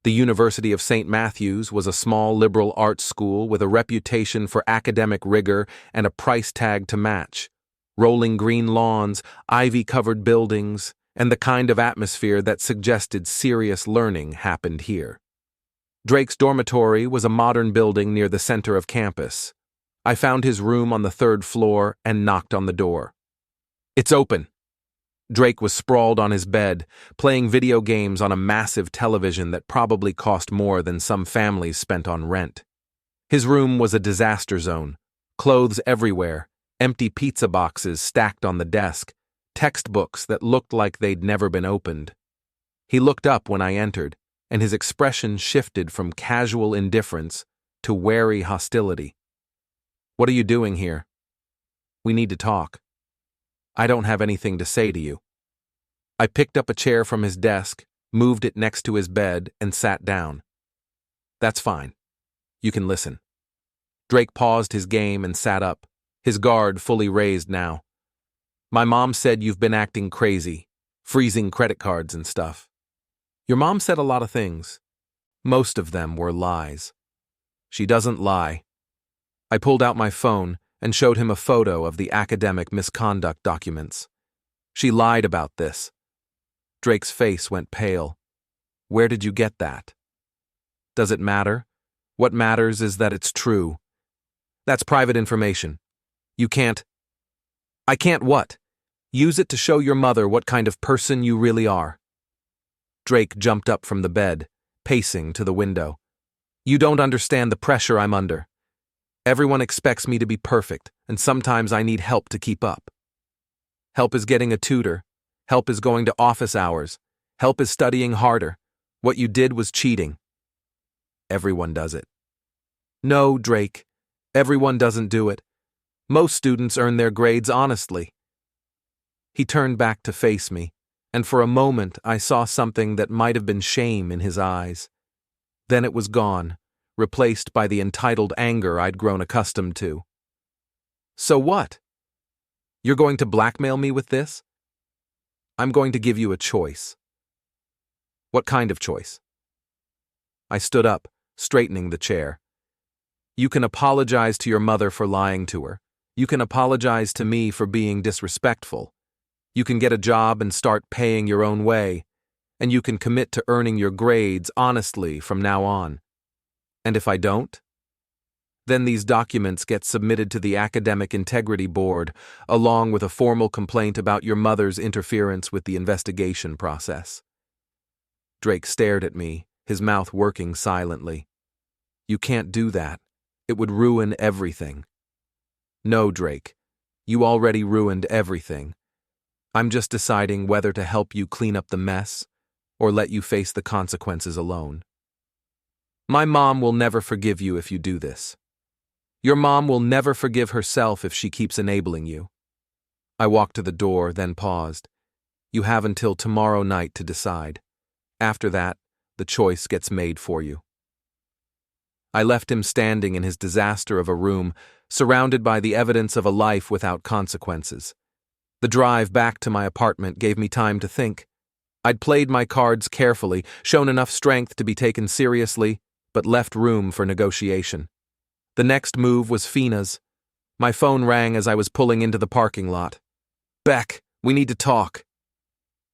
The University of St. Matthews was a small liberal arts school with a reputation for academic rigor and a price tag to match. Rolling green lawns, ivy-covered buildings, and the kind of atmosphere that suggested serious learning happened here. Drake's dormitory was a modern building near the center of campus. I found his room on the 3rd floor and knocked on the door. It's open. Drake was sprawled on his bed, playing video games on a massive television that probably cost more than some families spent on rent. His room was a disaster zone. Clothes everywhere, empty pizza boxes stacked on the desk, textbooks that looked like they'd never been opened. He looked up when I entered, and his expression shifted from casual indifference to wary hostility. What are you doing here? We need to talk. I don't have anything to say to you. I picked up a chair from his desk, moved it next to his bed, and sat down. That's fine. You can listen. Drake paused his game and sat up, his guard fully raised now. My mom said you've been acting crazy, freezing credit cards and stuff. Your mom said a lot of things. Most of them were lies. She doesn't lie. I pulled out my phone and showed him a photo of the academic misconduct documents. She lied about this. Drake's face went pale. Where did you get that? Does it matter? What matters is that it's true. That's private information. You can't. I can't what? Use it to show your mother what kind of person you really are. Drake jumped up from the bed, pacing to the window. You don't understand the pressure I'm under. Everyone expects me to be perfect, and sometimes I need help to keep up. Help is getting a tutor. Help is going to office hours. Help is studying harder. What you did was cheating. Everyone does it. No, Drake. Everyone doesn't do it. Most students earn their grades honestly. He turned back to face me, and for a moment I saw something that might have been shame in his eyes. Then it was gone, replaced by the entitled anger I'd grown accustomed to. So what? You're going to blackmail me with this? I'm going to give you a choice. What kind of choice? I stood up, straightening the chair. You can apologize to your mother for lying to her. You can apologize to me for being disrespectful. You can get a job and start paying your own way. And you can commit to earning your grades honestly from now on. And if I don't? Then these documents get submitted to the Academic Integrity Board, along with a formal complaint about your mother's interference with the investigation process. Drake stared at me, his mouth working silently. You can't do that. It would ruin everything. No, Drake. You already ruined everything. I'm just deciding whether to help you clean up the mess or let you face the consequences alone. My mom will never forgive you if you do this. Your mom will never forgive herself if she keeps enabling you. I walked to the door, then paused. You have until tomorrow night to decide. After that, the choice gets made for you. I left him standing in his disaster of a room, surrounded by the evidence of a life without consequences. The drive back to my apartment gave me time to think. I'd played my cards carefully, shown enough strength to be taken seriously, but left room for negotiation. The next move was Fina's. My phone rang as I was pulling into the parking lot. Beck, we need to talk.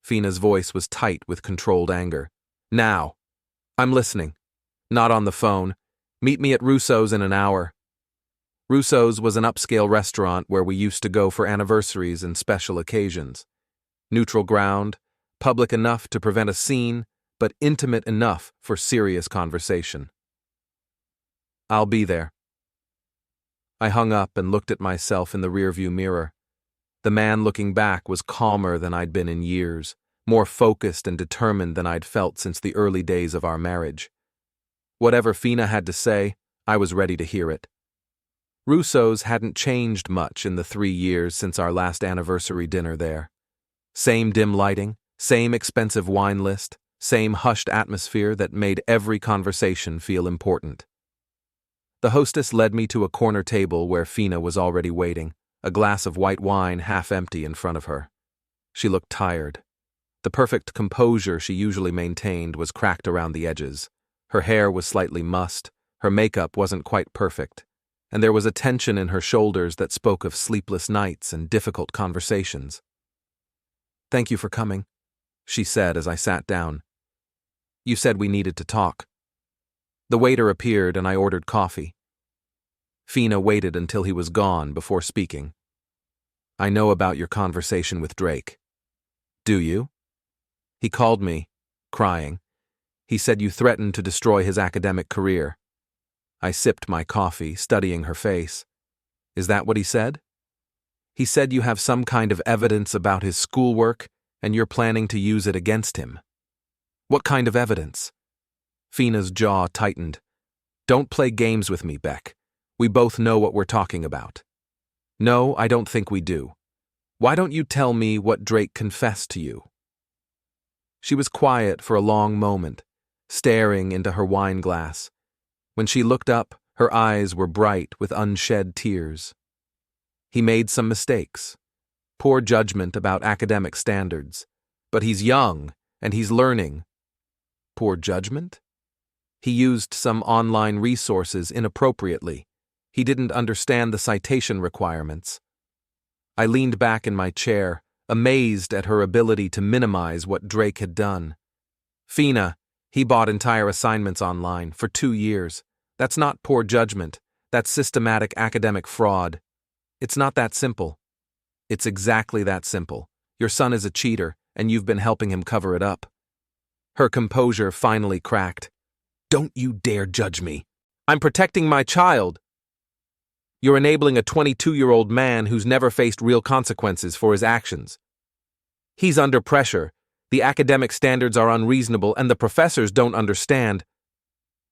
Fina's voice was tight with controlled anger. Now. I'm listening. Not on the phone. Meet me at Russo's in an hour. Russo's was an upscale restaurant where we used to go for anniversaries and special occasions. Neutral ground, public enough to prevent a scene, but intimate enough for serious conversation. I'll be there. I hung up and looked at myself in the rearview mirror. The man looking back was calmer than I'd been in years, more focused and determined than I'd felt since the early days of our marriage. Whatever Fina had to say, I was ready to hear it. Russo's hadn't changed much in the 3 years since our last anniversary dinner there. Same dim lighting, same expensive wine list, same hushed atmosphere that made every conversation feel important. The hostess led me to a corner table where Fina was already waiting, a glass of white wine half empty in front of her. She looked tired. The perfect composure she usually maintained was cracked around the edges. Her hair was slightly mussed, her makeup wasn't quite perfect, and there was a tension in her shoulders that spoke of sleepless nights and difficult conversations. Thank you for coming, she said as I sat down. You said we needed to talk. The waiter appeared and I ordered coffee. Fina waited until he was gone before speaking. I know about your conversation with Drake. Do you? He called me, crying. He said you threatened to destroy his academic career. I sipped my coffee, studying her face. Is that what he said? He said you have some kind of evidence about his schoolwork and you're planning to use it against him. What kind of evidence? Fina's jaw tightened. Don't play games with me, Beck. We both know what we're talking about. No, I don't think we do. Why don't you tell me what Drake confessed to you? She was quiet for a long moment, staring into her wine glass. When she looked up, her eyes were bright with unshed tears. He made some mistakes. Poor judgment about academic standards. But he's young, and he's learning. Poor judgment? He used some online resources inappropriately. He didn't understand the citation requirements. I leaned back in my chair, amazed at her ability to minimize what Drake had done. Fina, he bought entire assignments online for 2 years. That's not poor judgment. That's systematic academic fraud. It's not that simple. It's exactly that simple. Your son is a cheater, and you've been helping him cover it up. Her composure finally cracked. Don't you dare judge me. I'm protecting my child. You're enabling a 22-year-old man who's never faced real consequences for his actions. He's under pressure. The academic standards are unreasonable, and the professors don't understand.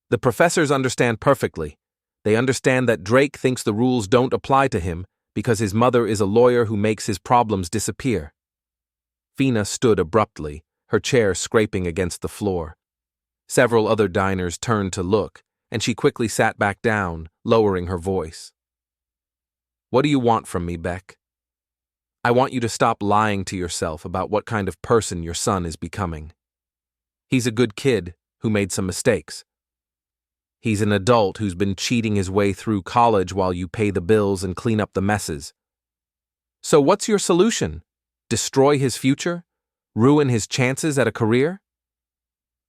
The professors understand perfectly. They understand that Drake thinks the rules don't apply to him because his mother is a lawyer who makes his problems disappear. Fina stood abruptly, her chair scraping against the floor. Several other diners turned to look, and she quickly sat back down, lowering her voice. What do you want from me, Beck? I want you to stop lying to yourself about what kind of person your son is becoming. He's a good kid who made some mistakes. He's an adult who's been cheating his way through college while you pay the bills and clean up the messes. So what's your solution? Destroy his future? Ruin his chances at a career?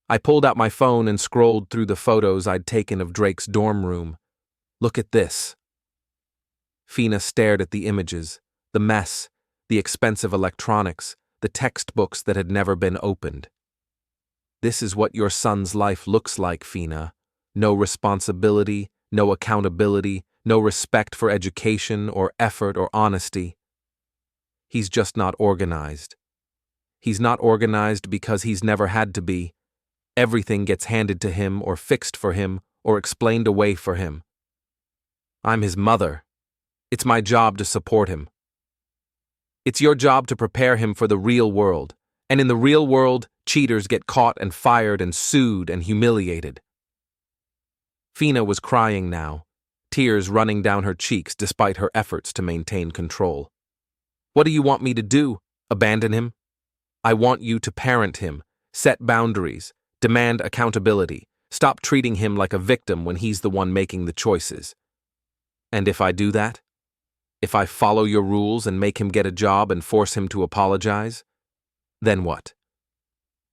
I pulled out my phone and scrolled through the photos I'd taken of Drake's dorm room. Look at this. Fina stared at the images, the mess, the expensive electronics, the textbooks that had never been opened. This is what your son's life looks like, Fina. No responsibility, no accountability, no respect for education or effort or honesty. He's just not organized. He's not organized because he's never had to be. Everything gets handed to him or fixed for him or explained away for him. I'm his mother. It's my job to support him. It's your job to prepare him for the real world, and in the real world, cheaters get caught and fired and sued and humiliated. Fina was crying now, tears running down her cheeks despite her efforts to maintain control. What do you want me to do? Abandon him? I want you to parent him, set boundaries, demand accountability, stop treating him like a victim when he's the one making the choices. And if I do that? If I follow your rules and make him get a job and force him to apologize? Then what?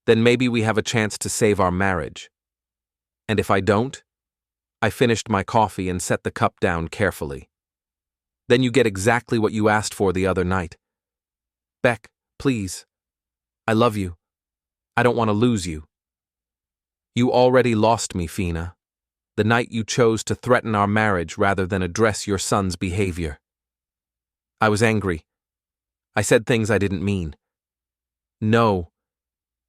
Then maybe we have a chance to save our marriage. And if I don't? I finished my coffee and set the cup down carefully. Then you get exactly what you asked for the other night. Beck, please. I love you. I don't want to lose you. You already lost me, Fina. The night you chose to threaten our marriage rather than address your son's behavior. I was angry. I said things I didn't mean. No,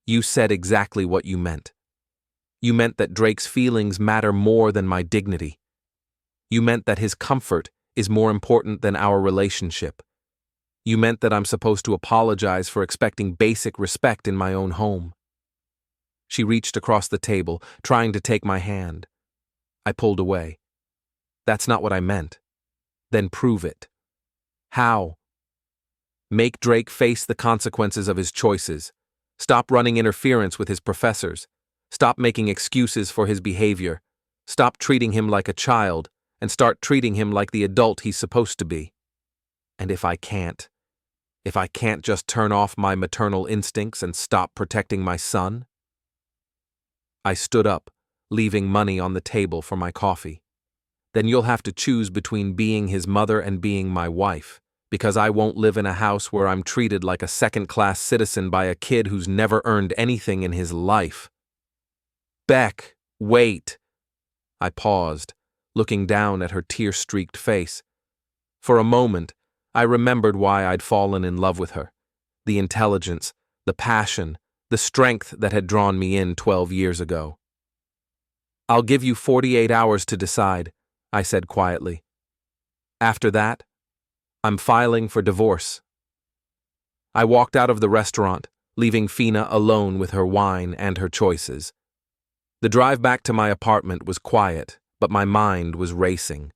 you said exactly what you meant. You meant that Drake's feelings matter more than my dignity. You meant that his comfort is more important than our relationship. You meant that I'm supposed to apologize for expecting basic respect in my own home. She reached across the table, trying to take my hand. I pulled away. That's not what I meant. Then prove it. How? Make Drake face the consequences of his choices. Stop running interference with his professors. Stop making excuses for his behavior. Stop treating him like a child, and start treating him like the adult he's supposed to be. And if I can't just turn off my maternal instincts and stop protecting my son? I stood up, leaving money on the table for my coffee. Then you'll have to choose between being his mother and being my wife, because I won't live in a house where I'm treated like a second-class citizen by a kid who's never earned anything in his life. Beck, wait. I paused, looking down at her tear-streaked face. For a moment, I remembered why I'd fallen in love with her. The intelligence, the passion, the strength that had drawn me in 12 years ago. I'll give you 48 hours to decide, I said quietly. After that, I'm filing for divorce. I walked out of the restaurant, leaving Fina alone with her wine and her choices. The drive back to my apartment was quiet, but my mind was racing.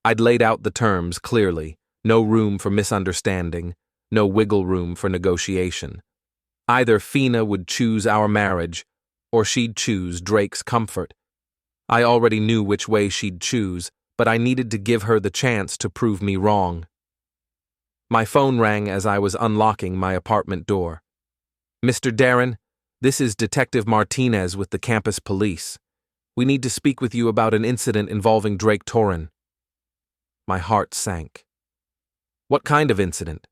I'd laid out the terms clearly, no room for misunderstanding, no wiggle room for negotiation. Either Fina would choose our marriage, or she'd choose Drake's comfort. I already knew which way she'd choose, but I needed to give her the chance to prove me wrong. My phone rang as I was unlocking my apartment door. Mr. Derron, this is Detective Martinez with the campus police. We need to speak with you about an incident involving Drake Torren. My heart sank. What kind of incident?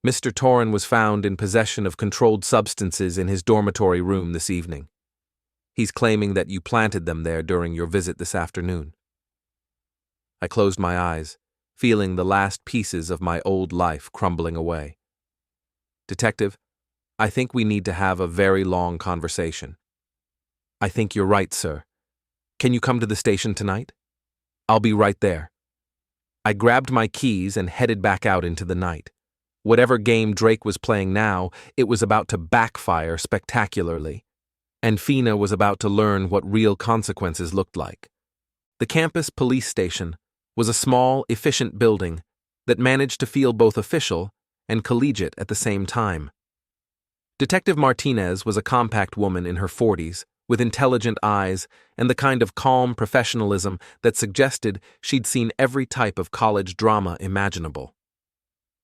Mr. Torren was found in possession of controlled substances in his dormitory room this evening. He's claiming that you planted them there during your visit this afternoon. I closed my eyes, feeling the last pieces of my old life crumbling away. Detective, I think we need to have a very long conversation. I think you're right, sir. Can you come to the station tonight? I'll be right there. I grabbed my keys and headed back out into the night. Whatever game Drake was playing now, it was about to backfire spectacularly. And Fina was about to learn what real consequences looked like. The campus police station was a small, efficient building that managed to feel both official and collegiate at the same time. Detective Martinez was a compact woman in her 40s, with intelligent eyes and the kind of calm professionalism that suggested she'd seen every type of college drama imaginable.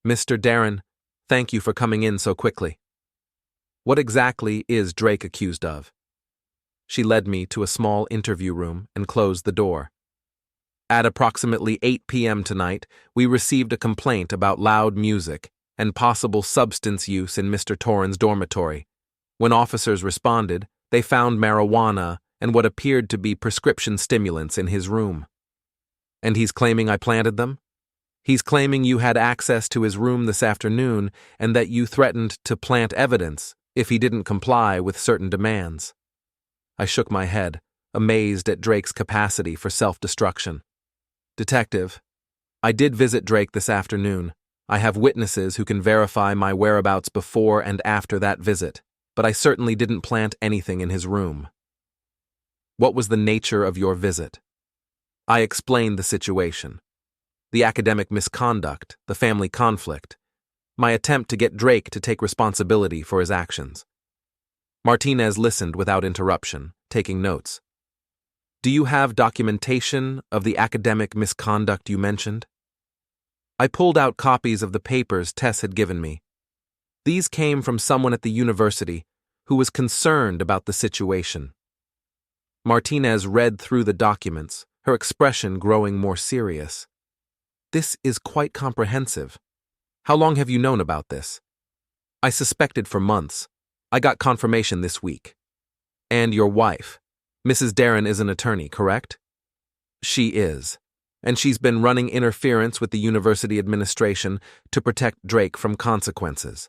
"Mr. Derron, thank you for coming in so quickly. What exactly is Drake accused of?" She led me to a small interview room and closed the door. At approximately 8 p.m. tonight, we received a complaint about loud music and possible substance use in Mr. Torren's dormitory. When officers responded, they found marijuana and what appeared to be prescription stimulants in his room. "And he's claiming I planted them?" "He's claiming you had access to his room this afternoon and that you threatened to plant evidence if he didn't comply with certain demands." I shook my head, amazed at Drake's capacity for self-destruction. "Detective, I did visit Drake this afternoon. I have witnesses who can verify my whereabouts before and after that visit, but I certainly didn't plant anything in his room." "What was the nature of your visit?" I explained the situation. The academic misconduct, the family conflict, my attempt to get Drake to take responsibility for his actions. Martinez listened without interruption, taking notes. "Do you have documentation of the academic misconduct you mentioned?" I pulled out copies of the papers Tess had given me. These came from someone at the university who was concerned about the situation. Martinez read through the documents, her expression growing more serious. "This is quite comprehensive. How long have you known about this?" "I suspected for months. I got confirmation this week." "And your wife, Mrs. Derron, is an attorney, correct?" "She is, and she's been running interference with the university administration to protect Drake from consequences."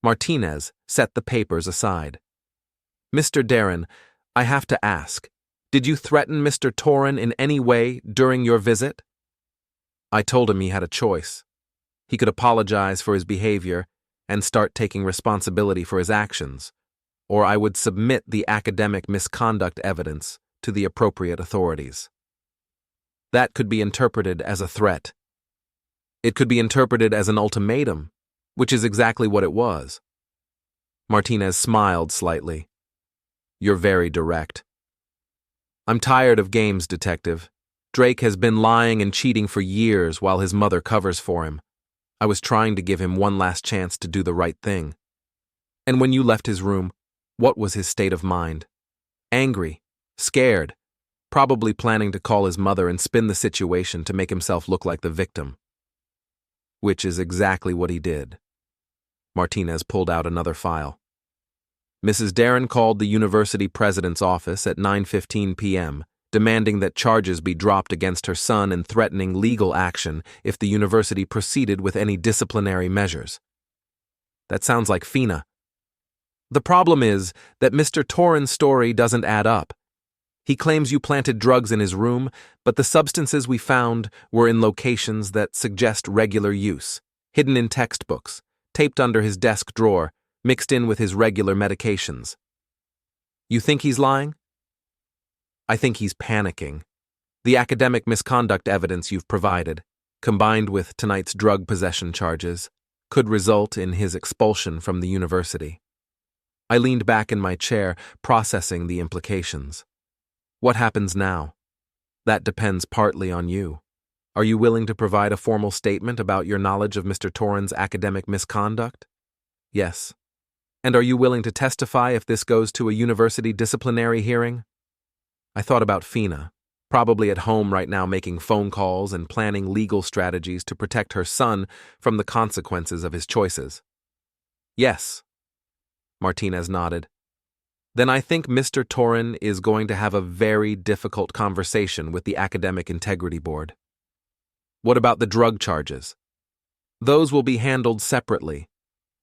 Martinez set the papers aside. "Mr. Derron, I have to ask, did you threaten Mr. Torren in any way during your visit?" I told him he had a choice. He could apologize for his behavior and start taking responsibility for his actions, or I would submit the academic misconduct evidence to the appropriate authorities. That could be interpreted as a threat. It could be interpreted as an ultimatum, which is exactly what it was. Martinez smiled slightly. "You're very direct." "I'm tired of games, Detective. Drake has been lying and cheating for years while his mother covers for him. I was trying to give him one last chance to do the right thing." "And when you left his room, what was his state of mind?" "Angry, scared, probably planning to call his mother and spin the situation to make himself look like the victim." "Which is exactly what he did." Martinez pulled out another file. "Mrs. Derron called the university president's office at 9:15 p.m., demanding that charges be dropped against her son and threatening legal action if the university proceeded with any disciplinary measures." That sounds like Fina. "The problem is that Mr. Torren's story doesn't add up. He claims you planted drugs in his room, but the substances we found were in locations that suggest regular use, hidden in textbooks, taped under his desk drawer, mixed in with his regular medications." "You think he's lying?" "I think he's panicking. The academic misconduct evidence you've provided, combined with tonight's drug possession charges, could result in his expulsion from the university." I leaned back in my chair, processing the implications. "What happens now?" "That depends partly on you. Are you willing to provide a formal statement about your knowledge of Mr. Torren's academic misconduct?" "Yes." "And are you willing to testify if this goes to a university disciplinary hearing?" I thought about Fina, probably at home right now making phone calls and planning legal strategies to protect her son from the consequences of his choices. "Yes." Martinez nodded. "Then I think Mr. Torren is going to have a very difficult conversation with the Academic Integrity Board." "What about the drug charges?" "Those will be handled separately,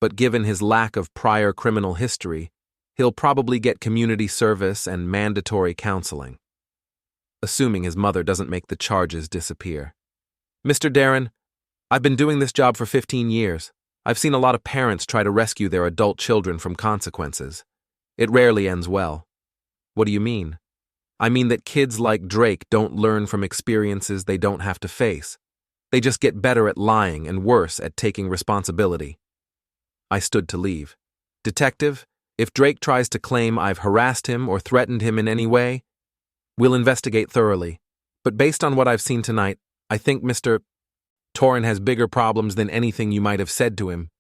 but given his lack of prior criminal history, he'll probably get community service and mandatory counseling. Assuming his mother doesn't make the charges disappear." "Mr. Derron, I've been doing this job for 15 years. I've seen a lot of parents try to rescue their adult children from consequences. It rarely ends well." "What do you mean?" "I mean that kids like Drake don't learn from experiences they don't have to face. They just get better at lying and worse at taking responsibility." I stood to leave. "Detective, If Drake tries to claim I've harassed him or threatened him in any way, we'll investigate thoroughly. But based on what I've seen tonight, I think Mr. Torrin has bigger problems than anything you might have said to him.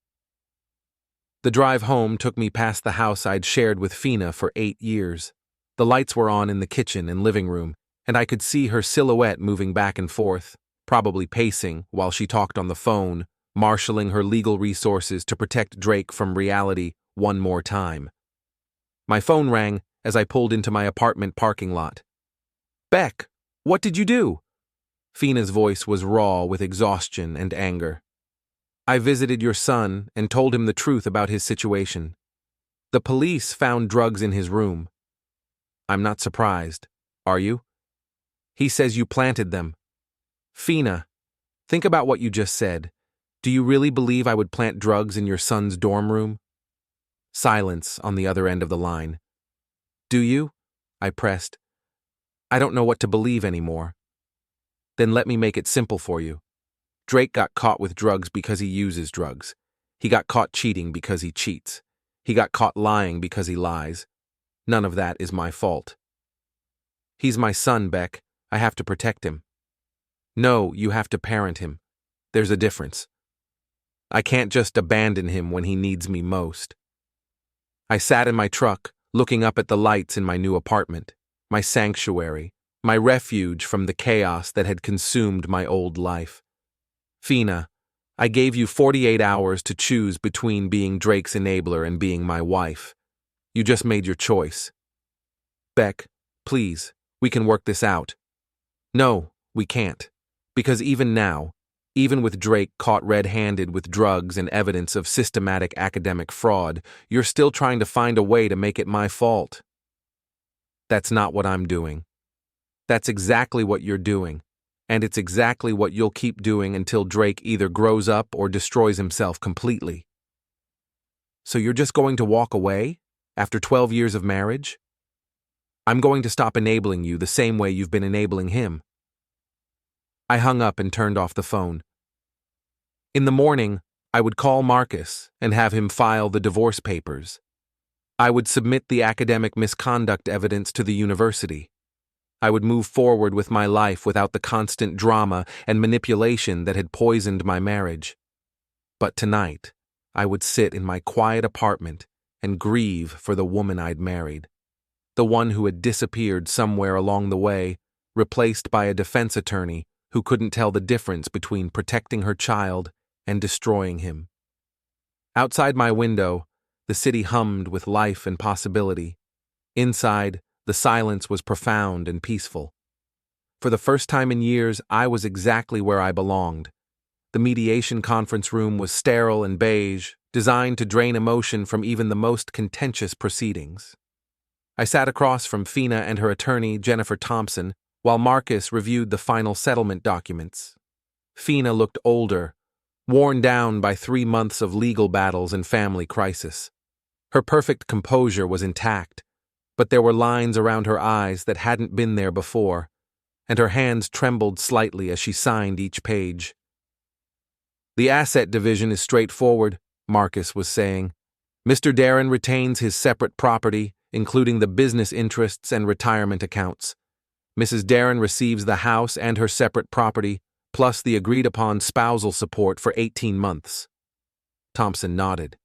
The drive home took me past the house I'd shared with Fina for 8 years. The lights were on in the kitchen and living room, and I could see her silhouette moving back and forth, probably pacing while she talked on the phone, marshaling her legal resources to protect Drake from reality one more time. My phone rang as I pulled into my apartment parking lot. "Beck, what did you do?" Fina's voice was raw with exhaustion and anger. "I visited your son and told him the truth about his situation. The police found drugs in his room." "I'm not surprised. Are you?" "He says you planted them." "Fina, think about what you just said. Do you really believe I would plant drugs in your son's dorm room?" Silence on the other end of the line. "Do you?" I pressed. "I don't know what to believe anymore." "Then let me make it simple for you. Drake got caught with drugs because he uses drugs. He got caught cheating because he cheats. He got caught lying because he lies. None of that is my fault." "He's my son, Beck. I have to protect him." "No, you have to parent him. There's a difference. I can't just abandon him when he needs me most." I sat in my truck, looking up at the lights in my new apartment, my sanctuary, my refuge from the chaos that had consumed my old life. "Fina, I gave you 48 hours to choose between being Drake's enabler and being my wife. You just made your choice. Beck, please, we can work this out." "No, we can't. Because even now, even with Drake caught red-handed with drugs and evidence of systematic academic fraud, you're still trying to find a way to make it my fault." "That's not what I'm doing. That's exactly what you're doing, and it's exactly what you'll keep doing until Drake either grows up or destroys himself completely." "So you're just going to walk away? After 12 years of marriage?" "I'm going to stop enabling you the same way you've been enabling him." I hung up and turned off the phone. In the morning, I would call Marcus and have him file the divorce papers. I would submit the academic misconduct evidence to the university. I would move forward with my life without the constant drama and manipulation that had poisoned my marriage. But tonight, I would sit in my quiet apartment and grieve for the woman I'd married, the one who had disappeared somewhere along the way, replaced by a defense attorney who couldn't tell the difference between protecting her child and destroying him. Outside my window, the city hummed with life and possibility. Inside, the silence was profound and peaceful. For the first time in years, I was exactly where I belonged. The mediation conference room was sterile and beige, designed to drain emotion from even the most contentious proceedings. I sat across from Fina and her attorney, Jennifer Thompson, while Marcus reviewed the final settlement documents. Fina looked older, worn down by 3 months of legal battles and family crisis. Her perfect composure was intact, but there were lines around her eyes that hadn't been there before, and her hands trembled slightly as she signed each page. "The asset division is straightforward," Marcus was saying. "Mr. Derron retains his separate property, including the business interests and retirement accounts. Mrs. Derron receives the house and her separate property, plus the agreed-upon spousal support for 18 months. Thompson nodded.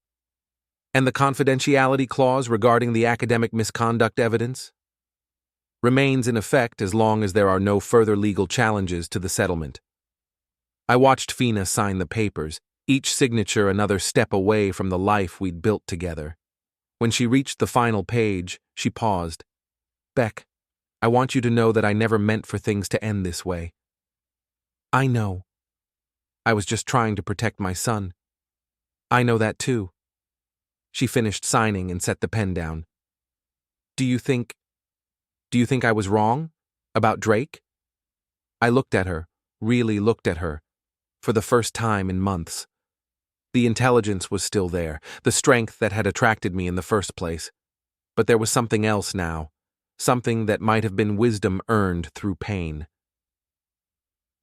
"And the confidentiality clause regarding the academic misconduct evidence?" "Remains in effect as long as there are no further legal challenges to the settlement." I watched Fina sign the papers, each signature another step away from the life we'd built together. When she reached the final page, she paused. "Beck, I want you to know that I never meant for things to end this way." "I know. I was just trying to protect my son." "I know that too." She finished signing and set the pen down. Do you think I was wrong? About Drake?" I looked at her, really looked at her, for the first time in months. The intelligence was still there, the strength that had attracted me in the first place. But there was something else now, something that might have been wisdom earned through pain.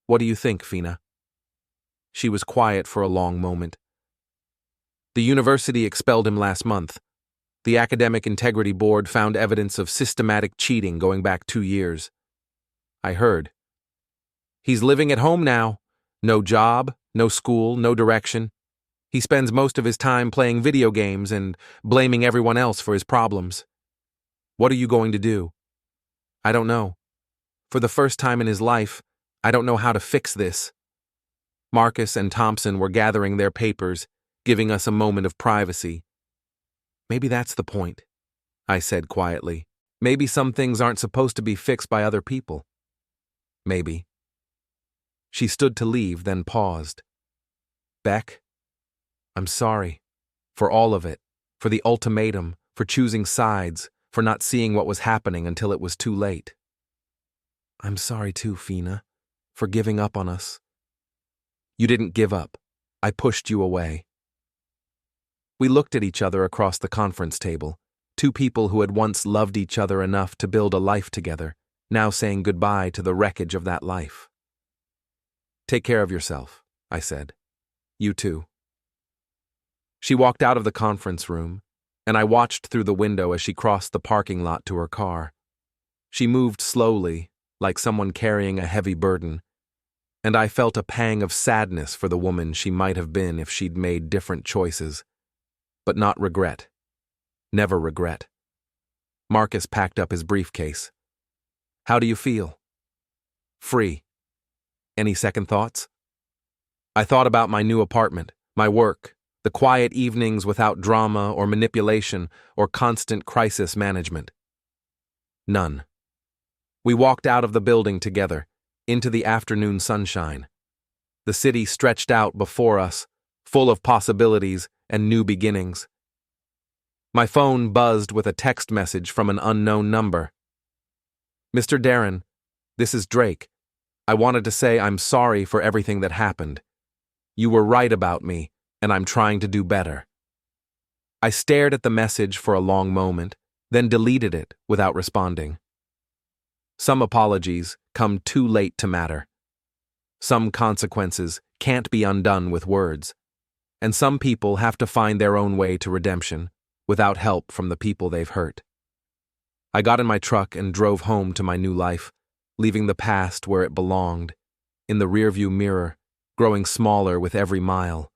"What do you think, Fina?" She was quiet for a long moment. "The university expelled him last month. The Academic Integrity Board found evidence of systematic cheating going back 2 years. I heard. He's living at home now. No job, no school, no direction. He spends most of his time playing video games and blaming everyone else for his problems. What are you going to do? I don't know. For the first time in his life, I don't know how to fix this. Marcus and Thompson were gathering their papers, giving us a moment of privacy. Maybe that's the point, I said quietly. Maybe some things aren't supposed to be fixed by other people. Maybe. She stood to leave, then paused. Beck, I'm sorry. For all of it. For the ultimatum, for choosing sides, for not seeing what was happening until it was too late. I'm sorry too, Fina, for giving up on us. You didn't give up. I pushed you away. We looked at each other across the conference table, two people who had once loved each other enough to build a life together, now saying goodbye to the wreckage of that life. Take care of yourself, I said. You too. She walked out of the conference room, and I watched through the window as she crossed the parking lot to her car. She moved slowly, like someone carrying a heavy burden, and I felt a pang of sadness for the woman she might have been if she'd made different choices. But not regret. Never regret. Marcus packed up his briefcase. How do you feel? Free. Any second thoughts? I thought about my new apartment, my work, the quiet evenings without drama or manipulation or constant crisis management. None. We walked out of the building together, into the afternoon sunshine. The city stretched out before us, full of possibilities and new beginnings. My phone buzzed with a text message from an unknown number. Mr. Derron, this is Drake. I wanted to say I'm sorry for everything that happened. You were right about me, and I'm trying to do better. I stared at the message for a long moment, then deleted it without responding. Some apologies come too late to matter. Some consequences can't be undone with words, and some people have to find their own way to redemption, without help from the people they've hurt. I got in my truck and drove home to my new life, leaving the past where it belonged, in the rearview mirror, growing smaller with every mile.